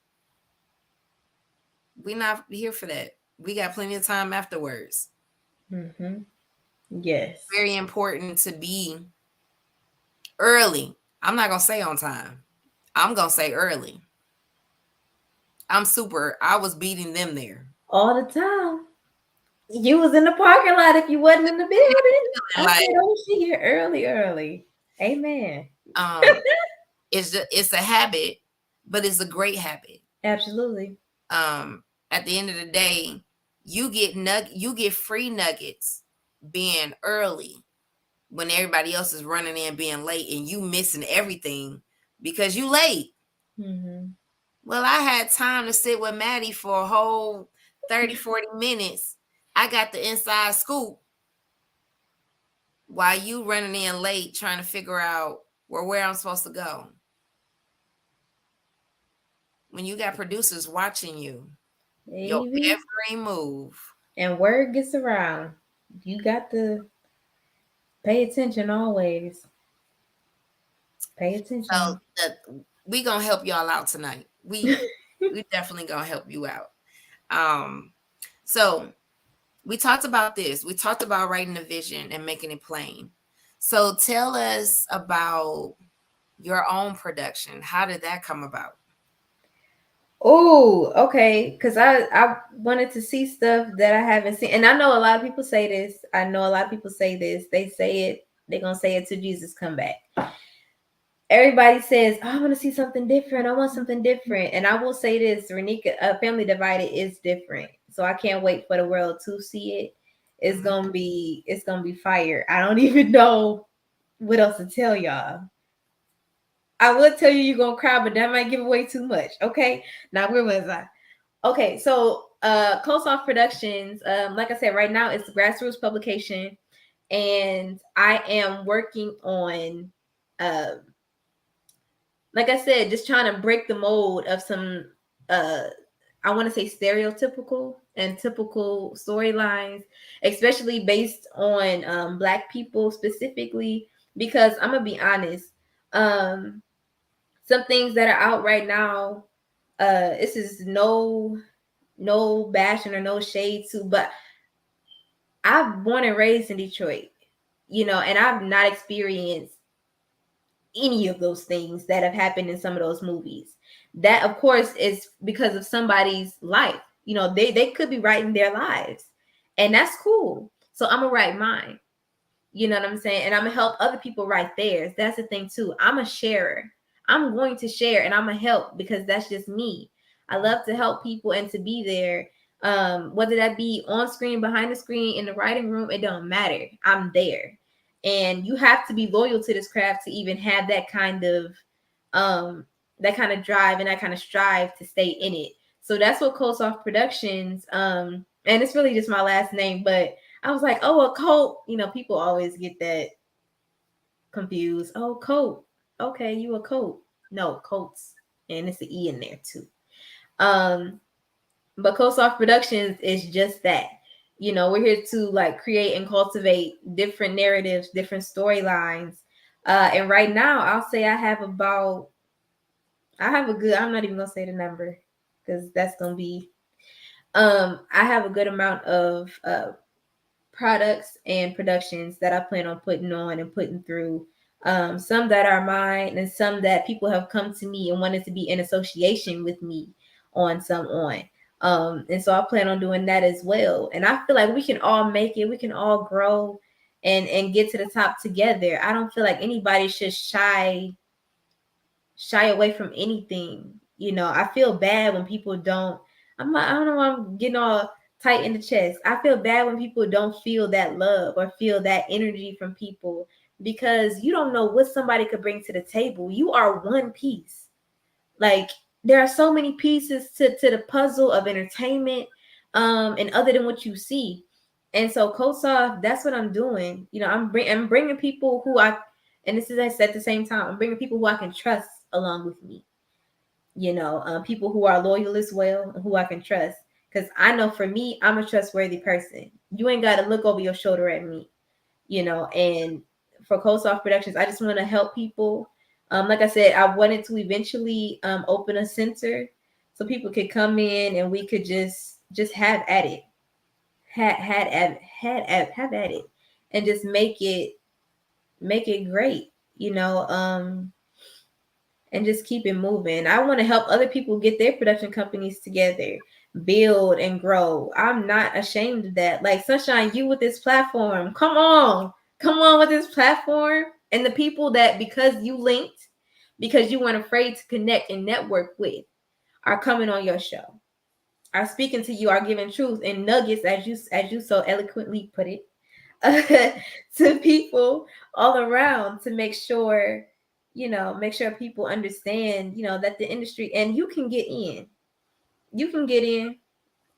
Speaker 1: We're not here for that. We got plenty of time afterwards.
Speaker 2: Mm-hmm. Yes.
Speaker 1: Very important to be early. I'm not gonna say on time. I'm gonna say early. I was beating them there.
Speaker 2: All the time. You was in the parking lot if you wasn't in the building. I
Speaker 1: Like,
Speaker 2: said, oh, she here early, early. Amen.
Speaker 1: um, it's a habit, but it's a great habit.
Speaker 2: Absolutely.
Speaker 1: Um, at the end of the day, you get free nuggets being early when everybody else is running in being late and you missing everything because you late.
Speaker 2: Mm-hmm.
Speaker 1: Well, I had time to sit with Maddie for a whole 30-40 minutes. I got the inside scoop while you running in late trying to figure out where I'm supposed to go. When you got producers watching you, your
Speaker 2: Baby.
Speaker 1: every move.
Speaker 2: And word gets around. You got to pay attention always. Pay
Speaker 1: So
Speaker 2: attention.
Speaker 1: we gonna help y'all out tonight. We definitely gonna help you out. Um, so we talked about this. We talked about writing the vision and making it plain. So tell us about your own production. How did that come about?
Speaker 2: Oh, okay. Because I wanted to see stuff that I haven't seen, and I know a lot of people say this. I know a lot of people say this. They say it. They're gonna say it till Jesus come back. Everybody says, oh, I want to see something different. I want something different. And I will say this, Renika, Family Divided is different. So I can't wait for the world to see it.
Speaker 1: Mhm.
Speaker 2: It's gonna be fire. I don't even know what else to tell y'all. I would tell you you're gonna cry, but that might give away too much. Okay. Now where was I? Okay, so Close Off Productions, like I said, right now it's a grassroots publication, and I am working on uh like I said, just trying to break the mold of some uh I want to say stereotypical and typical storylines, especially based on black people specifically, because I'm gonna be honest, um some things that are out right now, this is no bashing or no shade to, but I've born and raised in Detroit, and I've not experienced any of those things that have happened in some of those movies. That of course is because of somebody's life. They could be writing their lives. And that's cool. So I'm gonna write mine. You know what I'm saying? And I'm gonna help other people write theirs. That's the thing too. I'm a sharer. I'm going to share and I'm gonna help because that's just me. I love to help people and to be there. Whether that be on screen, behind the screen, in the writing room, it don't matter. I'm there. And you have to be loyal to this craft to even have um that kind of drive and that kind of strive to stay in it. So that's what Coast Off Productions, and it's really just my last name, but I was like, oh, a coat. People always get that confused. Oh, coat. Okay, you a coat. No, coats. And it's the E in there too. Um, but Coast Off Productions is just that. We're here to like create and cultivate different narratives, different storylines. And right now I'll say I have a good, I'm not even gonna say the number because that's gonna be I have a good amount of products and productions that I plan on putting on and putting through. Some that are mine and some that people have come to me and wanted to be in association with me on some on. And so I plan on doing that as well. And I feel like we can all make it, we can all grow and get to the top together. I don't feel like anybody should shy away from anything. I feel bad when people don't. I don't know why I'm getting all tight in the chest. I feel bad when people don't feel that love or feel that energy from people because you don't know what somebody could bring to the table. You are one piece. Like there are so many pieces to the puzzle of entertainment, and other than what you see. And so COSA, that's what I'm doing. I'm bringing people who and this is at the same time, I'm bringing people who I can trust along with me. People who are loyal as well, and who I can trust. Because I know for me, I'm a trustworthy person. You ain't got to look over your shoulder at me. And for Coast Off Productions, I just want to help people. Like I said, I wanted to eventually open a center so people could come in and we could just just have at it. Have at it, and just make it great, you know. And just keep it moving. I want to help other people get their production companies together, build and grow. I'm not ashamed of that. Like Sunshine, you with this platform, come on with this platform, and the people that because you linked, because you weren't afraid to connect and network with, are coming on your show, are speaking to you, are giving truth and nuggets, as you so eloquently put it, to people all around, to make sure, you know, make sure people understand, you know, that the industry, and you can get in. You can get in.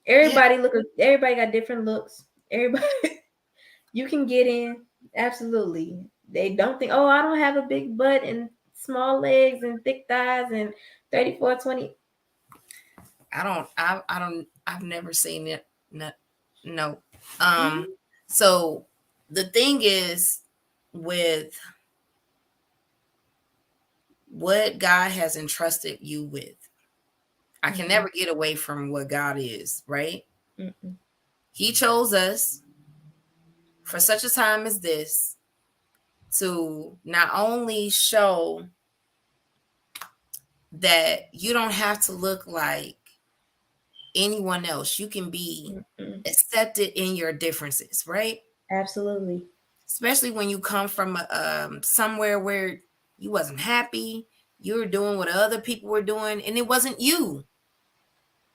Speaker 1: Yeah,
Speaker 2: Everybody got different looks. Everybody you can get in. Absolutely. They don't think, oh, I don't have a big butt and small legs and thick thighs and 3420.
Speaker 1: I've never seen it. No, no. Um, so the thing is with what God has entrusted you with, I can
Speaker 2: Mm-hmm.
Speaker 1: never get away from what God is, right?
Speaker 2: Mm-hmm.
Speaker 1: He chose us for such a time as this to not only show that you don't have to look like anyone else, you can be
Speaker 2: Mm-hmm.
Speaker 1: accepted in your differences, right?
Speaker 2: Absolutely.
Speaker 1: Especially when you come from somewhere where you wasn't happy, you were doing what other people were doing, and it wasn't you.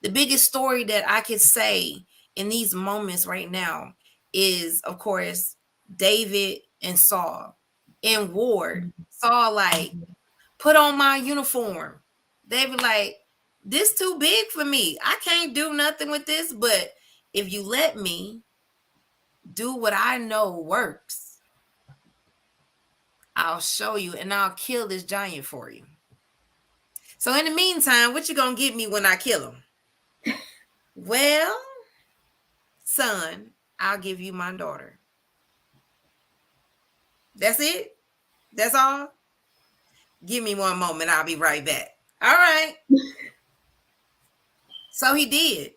Speaker 1: The biggest story that I could say in these moments right now is, of course, David and Saul in war. Saul like,
Speaker 2: Mm-hmm.
Speaker 1: put on my uniform. David like, this too big for me. I can't do nothing with this, but if you let me do what I know works, I'll show you and I'll kill this giant for you. So in the meantime, what you gonna give me when I kill him? Well, son, I'll give you my daughter. That's it. That's all. Give me one moment. I'll be right back. All right. So he did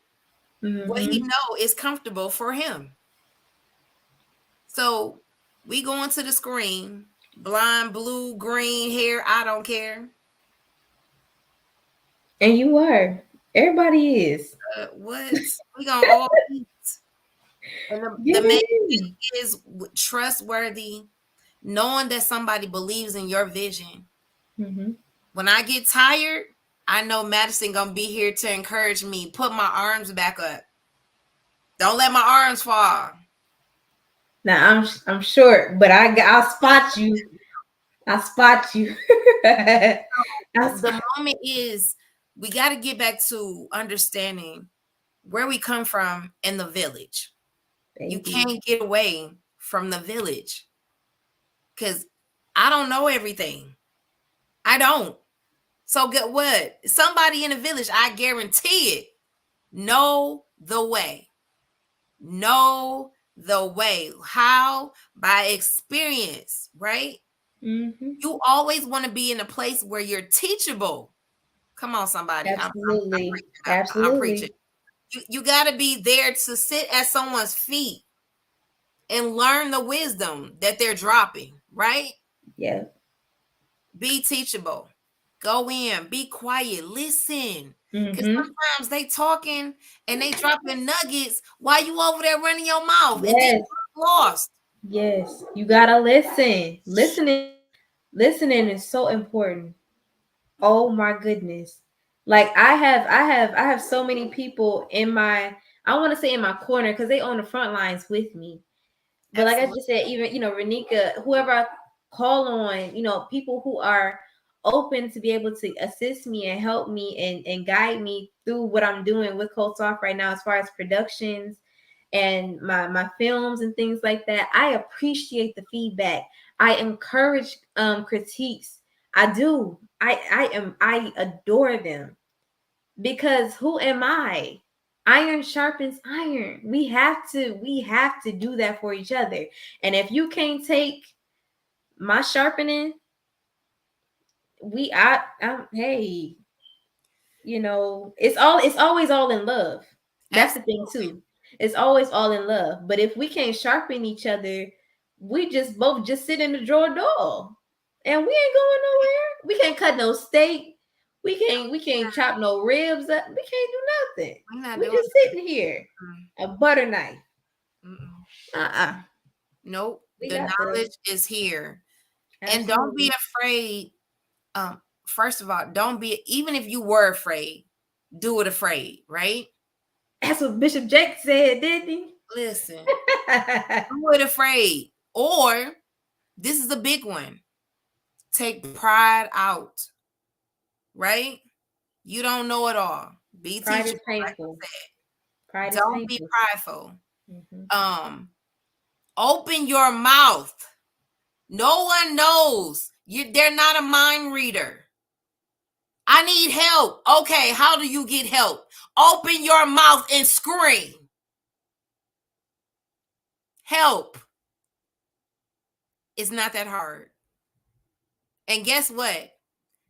Speaker 1: what he
Speaker 2: Mm-hmm.
Speaker 1: know is comfortable for him. So we go into the screen, blonde, blue, green hair. I don't care.
Speaker 2: And you are. Everybody is.
Speaker 1: What? We gonna all eat. And the
Speaker 2: Get
Speaker 1: main
Speaker 2: it in.
Speaker 1: thing is trustworthy, knowing that somebody believes in your vision.
Speaker 2: Mm-hmm.
Speaker 1: When I get tired, I know Madison gonna be here to encourage me. Put my arms back up. Don't let my arms fall.
Speaker 2: Now I'm short, but I'll spot you. I'll spot you. I'll
Speaker 1: The
Speaker 2: spot,
Speaker 1: moment is we got to get back to understanding where we come from in the village. You
Speaker 2: baby.
Speaker 1: can't get away from the village because I don't know everything. I don't. So get what? Somebody in the village, I guarantee it, know the way. Know the way. How? By experience, right?
Speaker 2: Mm-hmm.
Speaker 1: You always want to be in a place where you're teachable. Come on, somebody. I'm
Speaker 2: Absolutely.
Speaker 1: preaching. I'm preaching.
Speaker 2: Absolutely.
Speaker 1: You got to be there to sit at someone's feet and learn the wisdom that they're dropping, right?
Speaker 2: Yeah.
Speaker 1: Be teachable. Go in, be quiet, listen. Because
Speaker 2: Mm-hmm.
Speaker 1: sometimes they talking and they dropping nuggets while you over there running your mouth and then
Speaker 2: Yes.
Speaker 1: you're lost.
Speaker 2: Yes. You gotta listen. Listening is so important. Oh my goodness. Like I have so many people in my, I want to say in my corner, because they on the front lines with me. But like I
Speaker 1: Absolutely.
Speaker 2: just said, even, you know, Renika, whoever I call on, you know, people who are open to be able to assist me and help me and guide me through what I'm doing with Cold Soft right now, as far as productions and my films and things like that. I appreciate the feedback. I encourage critiques. I do. I adore them, because who am I? Iron sharpens iron. We have to do that for each other. And if you can't take my sharpening, I'm hey, you know, it's always all in love. That's the thing
Speaker 1: Absolutely.
Speaker 2: too. It's always all in love. But if we can't sharpen each other, we just both just sit in the drawer door. And we ain't going nowhere. We can't cut no steak. We can't chop no ribs up. We can't do nothing.
Speaker 1: We're not
Speaker 2: We
Speaker 1: doing
Speaker 2: just sitting here.
Speaker 1: that.
Speaker 2: A butter knife.
Speaker 1: Mm-mm.
Speaker 2: Uh-uh.
Speaker 1: Nope.
Speaker 2: We
Speaker 1: The
Speaker 2: got the
Speaker 1: knowledge is here. And don't be
Speaker 2: absolutely.
Speaker 1: afraid. First of all, don't be, even if you were afraid, do it afraid, right?
Speaker 2: That's what Bishop Jake said, didn't he?
Speaker 1: Listen, do it afraid. Or this is a big one. Take pride out, right? You don't know it all. Be
Speaker 2: Pride
Speaker 1: teachable,
Speaker 2: is
Speaker 1: like
Speaker 2: painful.
Speaker 1: I said.
Speaker 2: Pride is
Speaker 1: Don't be
Speaker 2: painful.
Speaker 1: prideful.
Speaker 2: Hmm.
Speaker 1: Open your mouth. No one knows. They're not a mind reader. I need help. Okay, how do you get help? Open your mouth and scream. Help. It's not that hard. And guess what?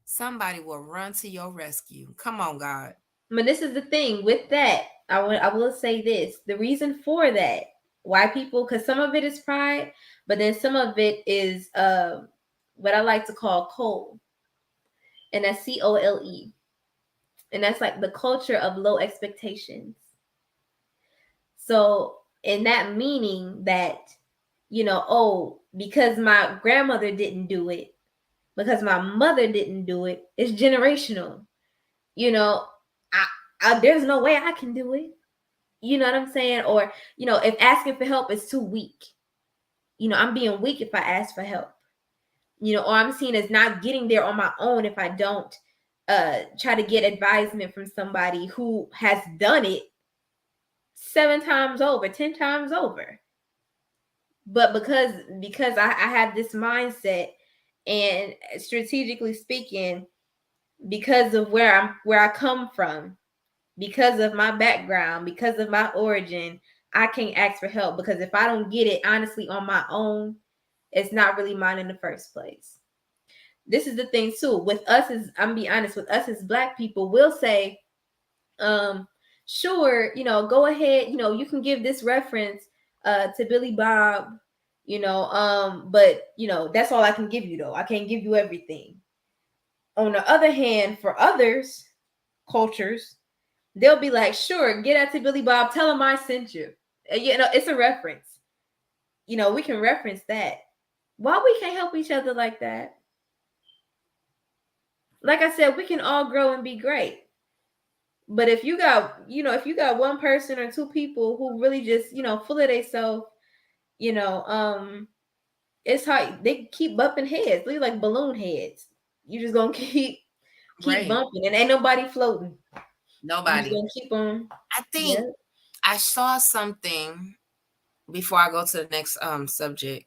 Speaker 1: Somebody will run to your rescue. Come on, God.
Speaker 2: But this is the thing with that. I will say this. The reason for that, why people, because some of it is pride, but then some of it is what I like to call cold, and that's COLE, and that's like the culture of low expectations. So in that meaning that, oh, because my grandmother didn't do it, because my mother didn't do it, it's generational. You know, there's no way I can do it. You know what I'm saying? Or, if asking for help is too weak, I'm being weak if I ask for help, or I'm seen as not getting there on my own if I don't try to get advisement from somebody who has done it 7 times over, 10 times over. But because I have this mindset, and strategically speaking, because of where I come from, because of my background, because of my origin, I can't ask for help, because if I don't get it honestly on my own, it's not really mine in the first place. This is the thing too. With us, as I'm be honest, with us as Black people, we'll say, sure, go ahead, you can give this reference to Billy Bob, but that's all I can give you though. I can't give you everything. On the other hand, for others cultures, they'll be like, sure, get out to Billy Bob, tell him I sent you. It's a reference. We can reference that. Why we can't help each other like that? Like I said, we can all grow and be great. But if you got one person or two people who really just, full of themselves, you know, um, it's hard. They keep bumping heads. They like balloon heads. You just gonna keep
Speaker 1: Right.
Speaker 2: bumping, and ain't nobody floating. You just
Speaker 1: Nobody.
Speaker 2: gonna keep on.
Speaker 1: I think
Speaker 2: Yeah.
Speaker 1: I saw something before I go to the next subject.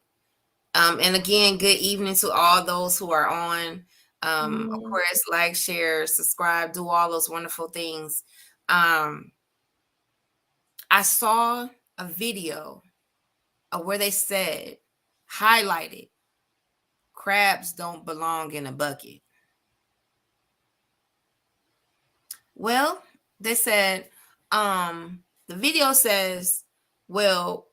Speaker 1: And again, good evening to all those who are on. Of
Speaker 2: Yeah.
Speaker 1: course, like, share, subscribe, do all those wonderful things. Um, I saw a video of where they said, highlighted, crabs don't belong in a bucket. Well, they said, the video says, well,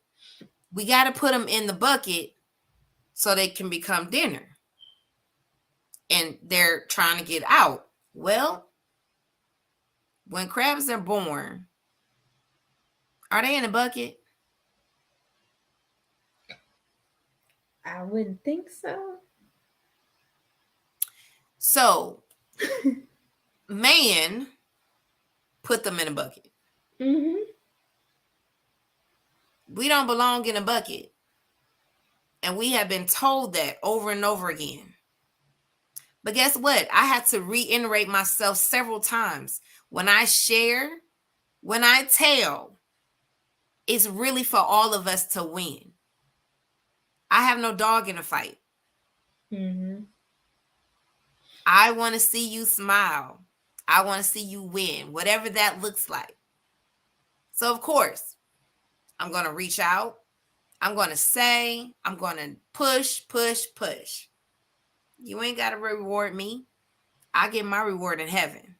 Speaker 1: we got to put them in the bucket so they can become dinner. And they're trying to get out. Well, when crabs are born, are they in a bucket?
Speaker 2: I wouldn't think so.
Speaker 1: So, man put them in a bucket.
Speaker 2: Hmm.
Speaker 1: We don't belong in a bucket. And we have been told that over and over again. But guess what? I had to reiterate myself several times. When I share, when I tell, it's really for all of us to win. I have no dog in the fight.
Speaker 2: Hmm.
Speaker 1: I want to see you smile. I want to see you win, whatever that looks like. So, of course, I'm going to reach out. I'm going to say, I'm going to push, push, push. You ain't got to reward me. I get my reward in heaven.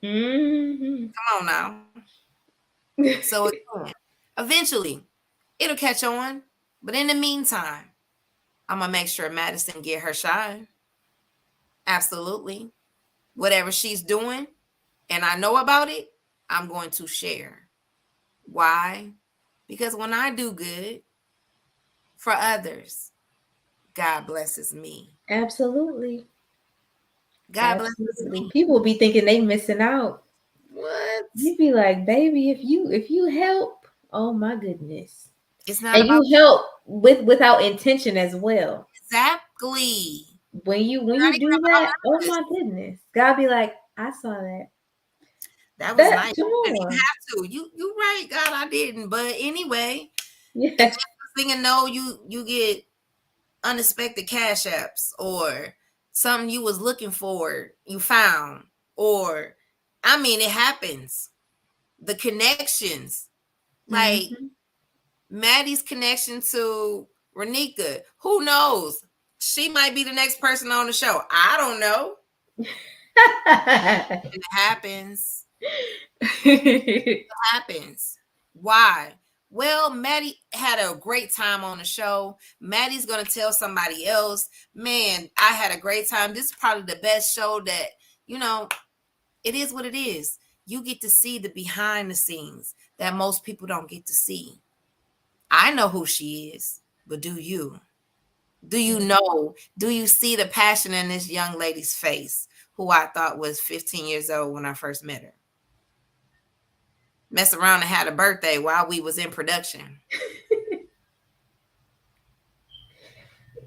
Speaker 2: Hmm.
Speaker 1: Come on now. So again, eventually it'll catch on. But in the meantime, I'm gonna make sure Madison get her shine. Absolutely. Whatever she's doing and I know about it, I'm going to share. Why? Because when I do good for others, God blesses me.
Speaker 2: Absolutely.
Speaker 1: God blesses
Speaker 2: Absolutely.
Speaker 1: me.
Speaker 2: People be thinking they missing out.
Speaker 1: What?
Speaker 2: You be like, baby, if you help, oh my goodness.
Speaker 1: It's not
Speaker 2: And
Speaker 1: about
Speaker 2: you help without intention as well.
Speaker 1: exactly.
Speaker 2: When
Speaker 1: Not
Speaker 2: you
Speaker 1: even
Speaker 2: do
Speaker 1: about
Speaker 2: that, oh
Speaker 1: malice.
Speaker 2: my goodness. God be like, I saw that.
Speaker 1: That was
Speaker 2: That
Speaker 1: nice.
Speaker 2: come
Speaker 1: You didn't even
Speaker 2: on.
Speaker 1: have to. You right, God, I didn't. But anyway, and
Speaker 2: Yeah.
Speaker 1: next thing you know, you get unexpected cash apps or something you was looking for, you found. Or I mean it happens. The connections. Like
Speaker 2: Hmm.
Speaker 1: Maddie's connection to Renika. Who knows? She might be the next person on the show. I don't know. It happens. Happens. Why? Well, Maddie had a great time on the show. Maddie's gonna tell somebody else, man, I had a great time. This is probably the best show that, you know, it is what it is. You get to see the behind the scenes that most people don't get to see. I know who she is, but do you? Do you know? Do you see the passion in this young lady's face, who I thought was 15 years old when I first met her? Mess around and had a birthday while we was in production.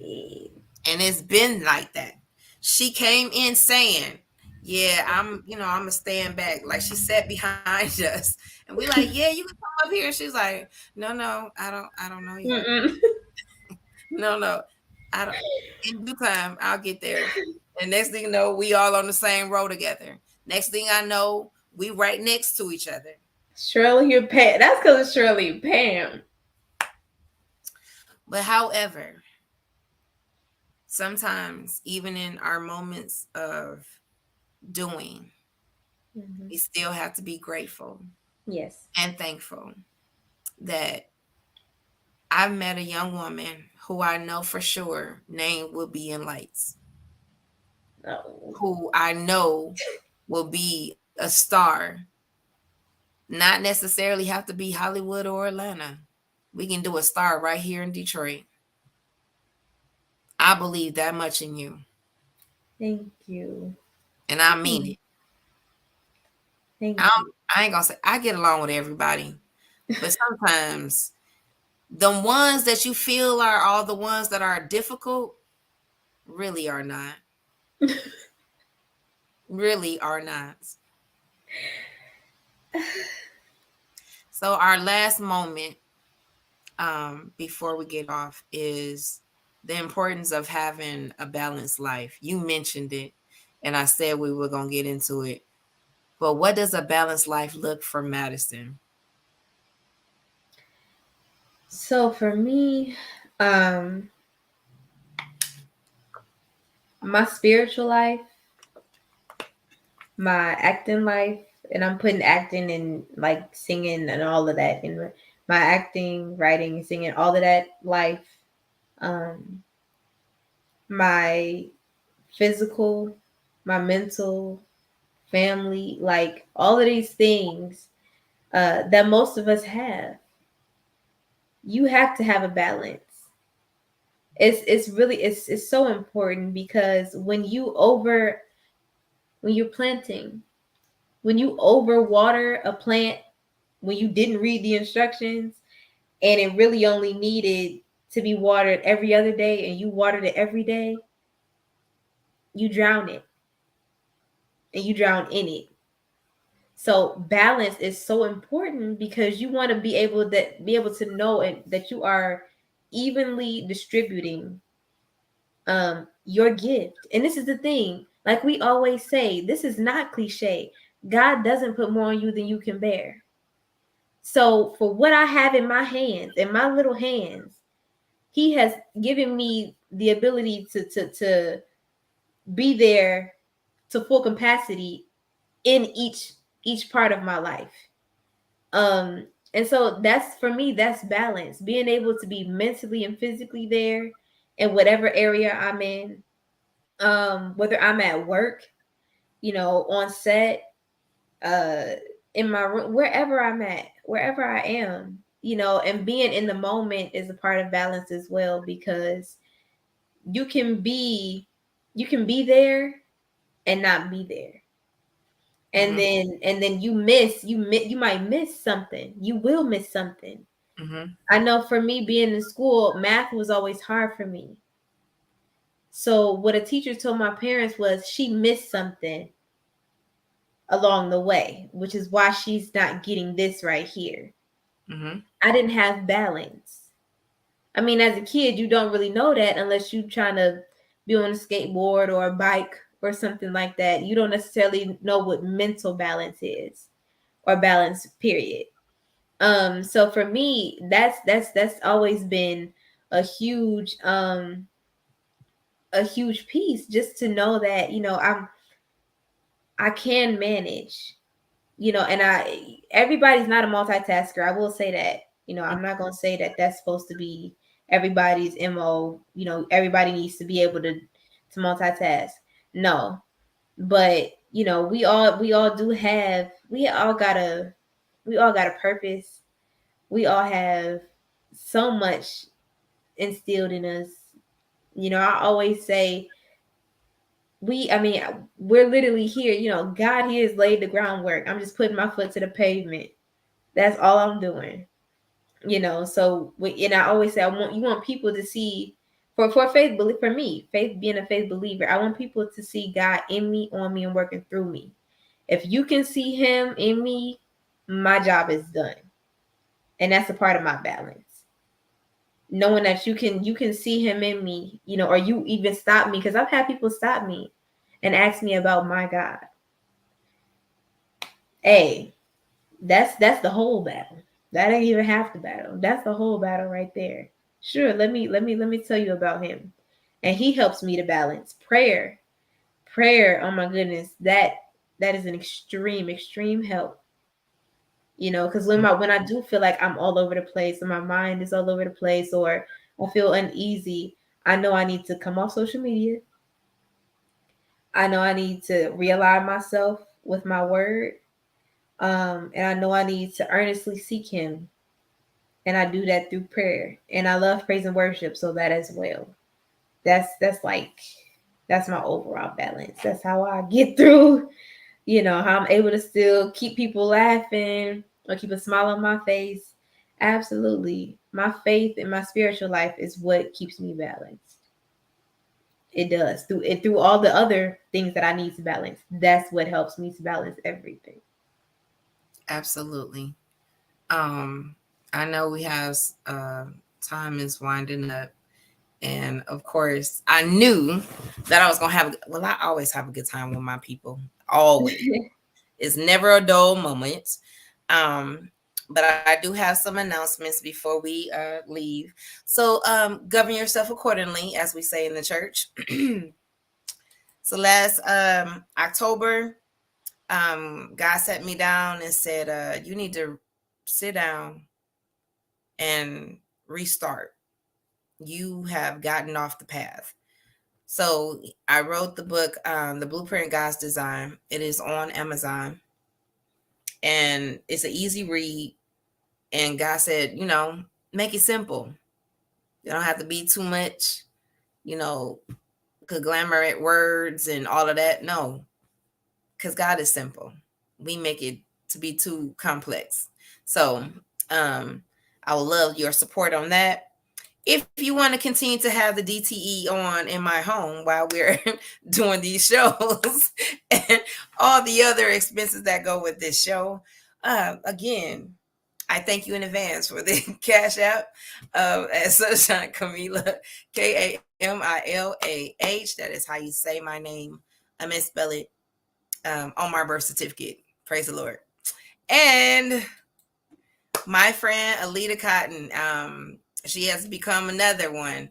Speaker 1: And it's been like that. She came in saying, yeah, I'm gonna stand back. Like she sat behind us. And we like, yeah, you can come up here. She's like, no, I don't know you.
Speaker 2: Mm-mm.
Speaker 1: No. I don't in due time, I'll get there. And next thing you know, we all on the same row together. Next thing I know, we right next to each other.
Speaker 2: Shirley, you're Pam. That's because it's Shirley Pam.
Speaker 1: But however, sometimes even in our moments of doing,
Speaker 2: Hmm.
Speaker 1: we still have to be grateful
Speaker 2: Yes.
Speaker 1: and thankful that I met a young woman who I know for sure name will be in lights,
Speaker 2: Oh.
Speaker 1: who I know will be a star, not necessarily have to be Hollywood or Atlanta. We can do a star right here in Detroit. I believe that much in you,
Speaker 2: Thank you.
Speaker 1: and I mean
Speaker 2: Hmm.
Speaker 1: it.
Speaker 2: Thank
Speaker 1: I,
Speaker 2: you.
Speaker 1: I ain't gonna say I get along with everybody, but sometimes the ones that you feel are all the ones that are difficult really are not. Really are not. So our last moment before we get off is the importance of having a balanced life. You mentioned it, and I said we were gonna get into it. But what does a balanced life look for Madison?
Speaker 2: So for me, um, my spiritual life, my acting life, and I'm putting acting and like singing and all of that in my acting, writing, singing, all of that life. Um, my physical, my mental, family, like all of these things that most of us have. You have to have a balance. It's really it's so important because when you're planting, when you overwater a plant, when you didn't read the instructions and it really only needed to be watered every other day and you watered it every day, you drown it and you drown in it. So balance is so important because you want to be able to know and that you are evenly distributing your gift. And this is the thing, like we always say, this is not cliche. God doesn't put more on you than you can bear. So for what I have in my hands, in my little hands, he has given me the ability to be there to full capacity in each part of my life. And so that's, for me, that's balance. Being able to be mentally and physically there in whatever area I'm in. Whether I'm at work, on set, uh in my room, wherever I'm at, wherever I am, and being in the moment is a part of balance as well, because you can be you can be there and not be there. And
Speaker 1: Mm-hmm.
Speaker 2: then you might miss something. You will miss something.
Speaker 1: Mm-hmm.
Speaker 2: I know for me, being in school, math was always hard for me. So what a teacher told my parents was she missed something along the way, which is why she's not getting this right here.
Speaker 1: Mm-hmm.
Speaker 2: I didn't have balance. I mean, as a kid, you don't really know that unless you're trying to be on a skateboard or a bike or something like that. You don't necessarily know what mental balance is, or balance, period. So for me, that's always been a huge a huge piece, just to know that, I can manage, and everybody's not a multitasker. I will say that. I'm not going to say that that's supposed to be everybody's MO. Everybody needs to be able to multitask. No. But, we all got a purpose. We all have so much instilled in us. I always say, we're literally here. God, He has laid the groundwork. I'm just putting my foot to the pavement. That's all I'm doing. So and I always say, you want people to see, for faith, for me, faith, being a faith believer, I want people to see God in me, on me, and working through me. If you can see Him in me, my job is done. And that's a part of my balance. Knowing that you can see Him in me, or you even stop me, because I've had people stop me and ask me about my God. Hey, that's the whole battle. That ain't even half the battle. That's the whole battle right there. Sure, let me tell you about Him. And He helps me to balance prayer. Prayer, oh my goodness, that is an extreme help. Because when I do feel like I'm all over the place, and my mind is all over the place, or I feel uneasy, I know I need to come off social media. I know I need to realign myself with my word. And I know I need to earnestly seek Him, and I do that through prayer. And I love praise and worship, so that as well. That's my overall balance. That's how I get through. How I'm able to still keep people laughing or keep a smile on my face. Absolutely, my faith and my spiritual life is what keeps me balanced. It does, through all the other things that I need to balance. That's what helps me to balance everything.
Speaker 1: Absolutely. Um, I know we have time is winding up, and of course, I knew that I was gonna have. Well, I always have a good time with my people. Always, it's never a dull moment. Um, but I do have some announcements before we leave. So govern yourself accordingly, as we say in the church. So last October, God sat me down and said, "You need to sit down and restart. You have gotten off the path." So I wrote the book, The Blueprint God's Design. It is on Amazon, and it's an easy read. And God said, make it simple. You don't have to be too much, you know, conglomerate words and all of that. No, because God is simple. We make it to be too complex. So um, I would love your support on that. If you want to continue to have the DTE on in my home while we're doing these shows and all the other expenses that go with this show, again, I thank you in advance for the Cash App at Sunshine Camila, Kamillah. That is how you say my name. I misspell it on my birth certificate. Praise the Lord. And my friend Alita Cotton, she has become another one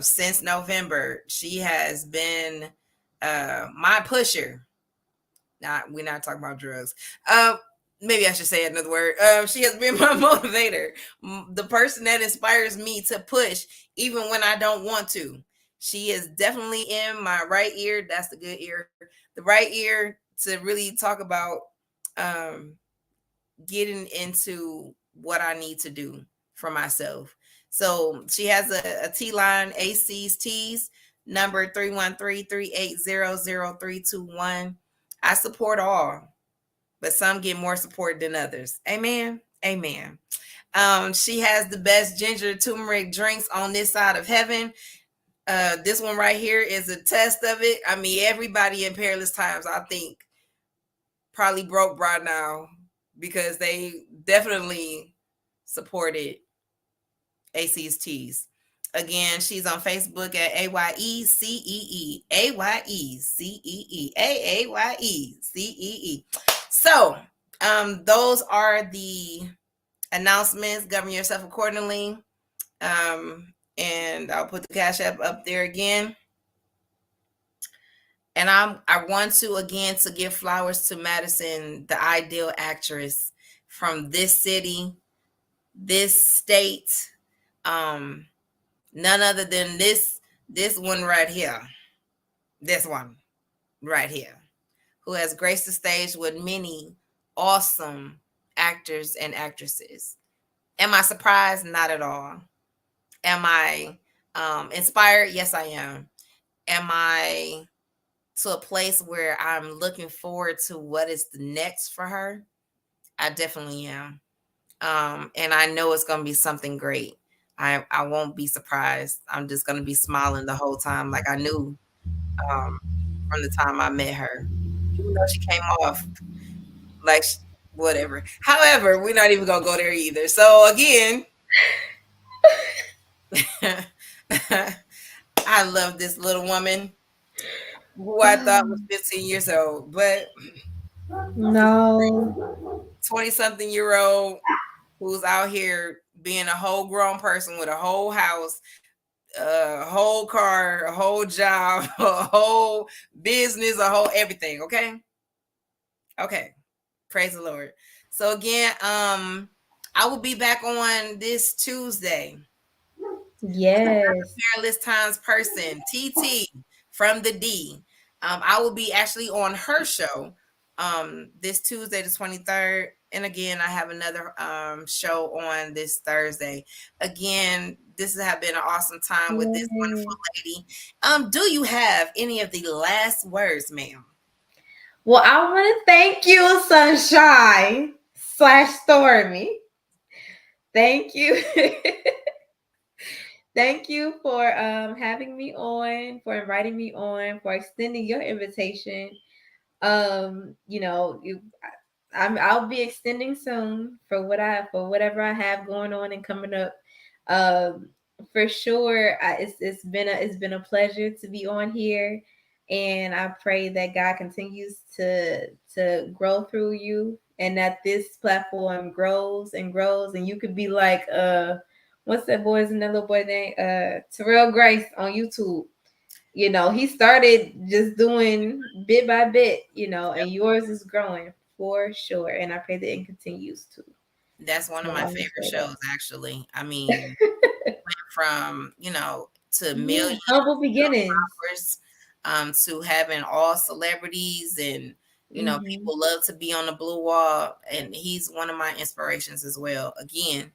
Speaker 1: since November. She has been my pusher. Not we're not talking about drugs. maybe I should say another word. She has been my motivator, the person that inspires me to push even when I don't want to. She is definitely in my right ear. That's the good ear. The right ear to really talk about um, getting into what I need to do for myself. So she has a T line, AC's T's, number 313-380-0321. I support all, but some get more support than others. Amen. Amen. She has the best ginger turmeric drinks on this side of heaven. This one right here is a test of it. I mean, everybody in perilous times, I think, probably broke right now because they definitely supported AC's Teas. Again, she's on Facebook at AYECEE. AYECEE. AAYECEE. So, those are the announcements. Govern yourself accordingly. And I'll put the Cash App up there again. And I want to again to give flowers to Madison, the ideal actress from this city, this state. Um, None other than this one right here. This one right here, who has graced the stage with many awesome actors and actresses. Am I surprised? Not at all. Am I inspired? Yes, I am. Am I to a place where I'm looking forward to what is the next for her? I definitely am. And I know it's going to be something great. I won't be surprised. I'm just going to be smiling the whole time, like I knew um, from the time I met her, even though she came off like whatever. However, we're not even going to go there either. So again, I love this little woman who I thought was 15 years old, but this
Speaker 2: No.
Speaker 1: 20 something year old who's out here being a whole grown person with a whole house, a whole car, a whole job, a whole business, a whole everything. Okay. Okay. Praise the Lord. So again, I will be back on this Tuesday.
Speaker 2: Yes.
Speaker 1: Perilous Times person, TT from the D. I will be actually on her show this Tuesday, the 23rd. And again, I have another show on this Thursday. Again, this has been an awesome time with this
Speaker 2: Yay.
Speaker 1: wonderful lady. Do you have any of the last words, ma'am?
Speaker 2: Well, I want to thank you, Sunshine slash Stormy. Thank you. Thank you for having me on, for inviting me on, for extending your invitation. You know, I'll be extending soon for whatever I have going on and coming up. Um, for sure, it's been a pleasure to be on here, and I pray that God continues to grow through you, and that this platform grows and grows, and you could be like what's that boy's and that little boy name Terrell Grace on YouTube. You know, he started just doing bit by bit, you know, and yours is growing for sure. And I pray that it continues to.
Speaker 1: That's one of
Speaker 2: So
Speaker 1: my
Speaker 2: I want to
Speaker 1: favorite
Speaker 2: say
Speaker 1: shows, actually. I mean, from to
Speaker 2: yeah,
Speaker 1: millions
Speaker 2: humble beginnings.
Speaker 1: to having all celebrities and
Speaker 2: Hmm.
Speaker 1: people love to be on the blue wall, and he's one of my inspirations as well. Again,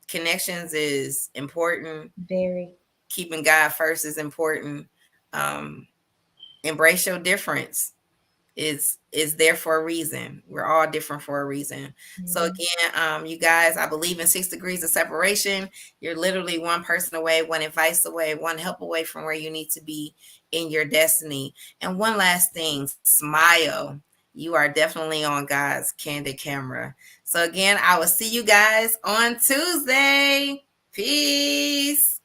Speaker 1: connections is important.
Speaker 2: Very.
Speaker 1: Keeping God first is important. um, embrace your difference. Is there for a reason. We're all different for a reason. So
Speaker 2: Mhm.
Speaker 1: again, you guys, I believe in 6 degrees of separation. You're literally one person away, one advice away, one help away from where you need to be in your destiny. And one last thing, smile. You are definitely on God's candid camera. So again, I will see you guys on Tuesday. Peace.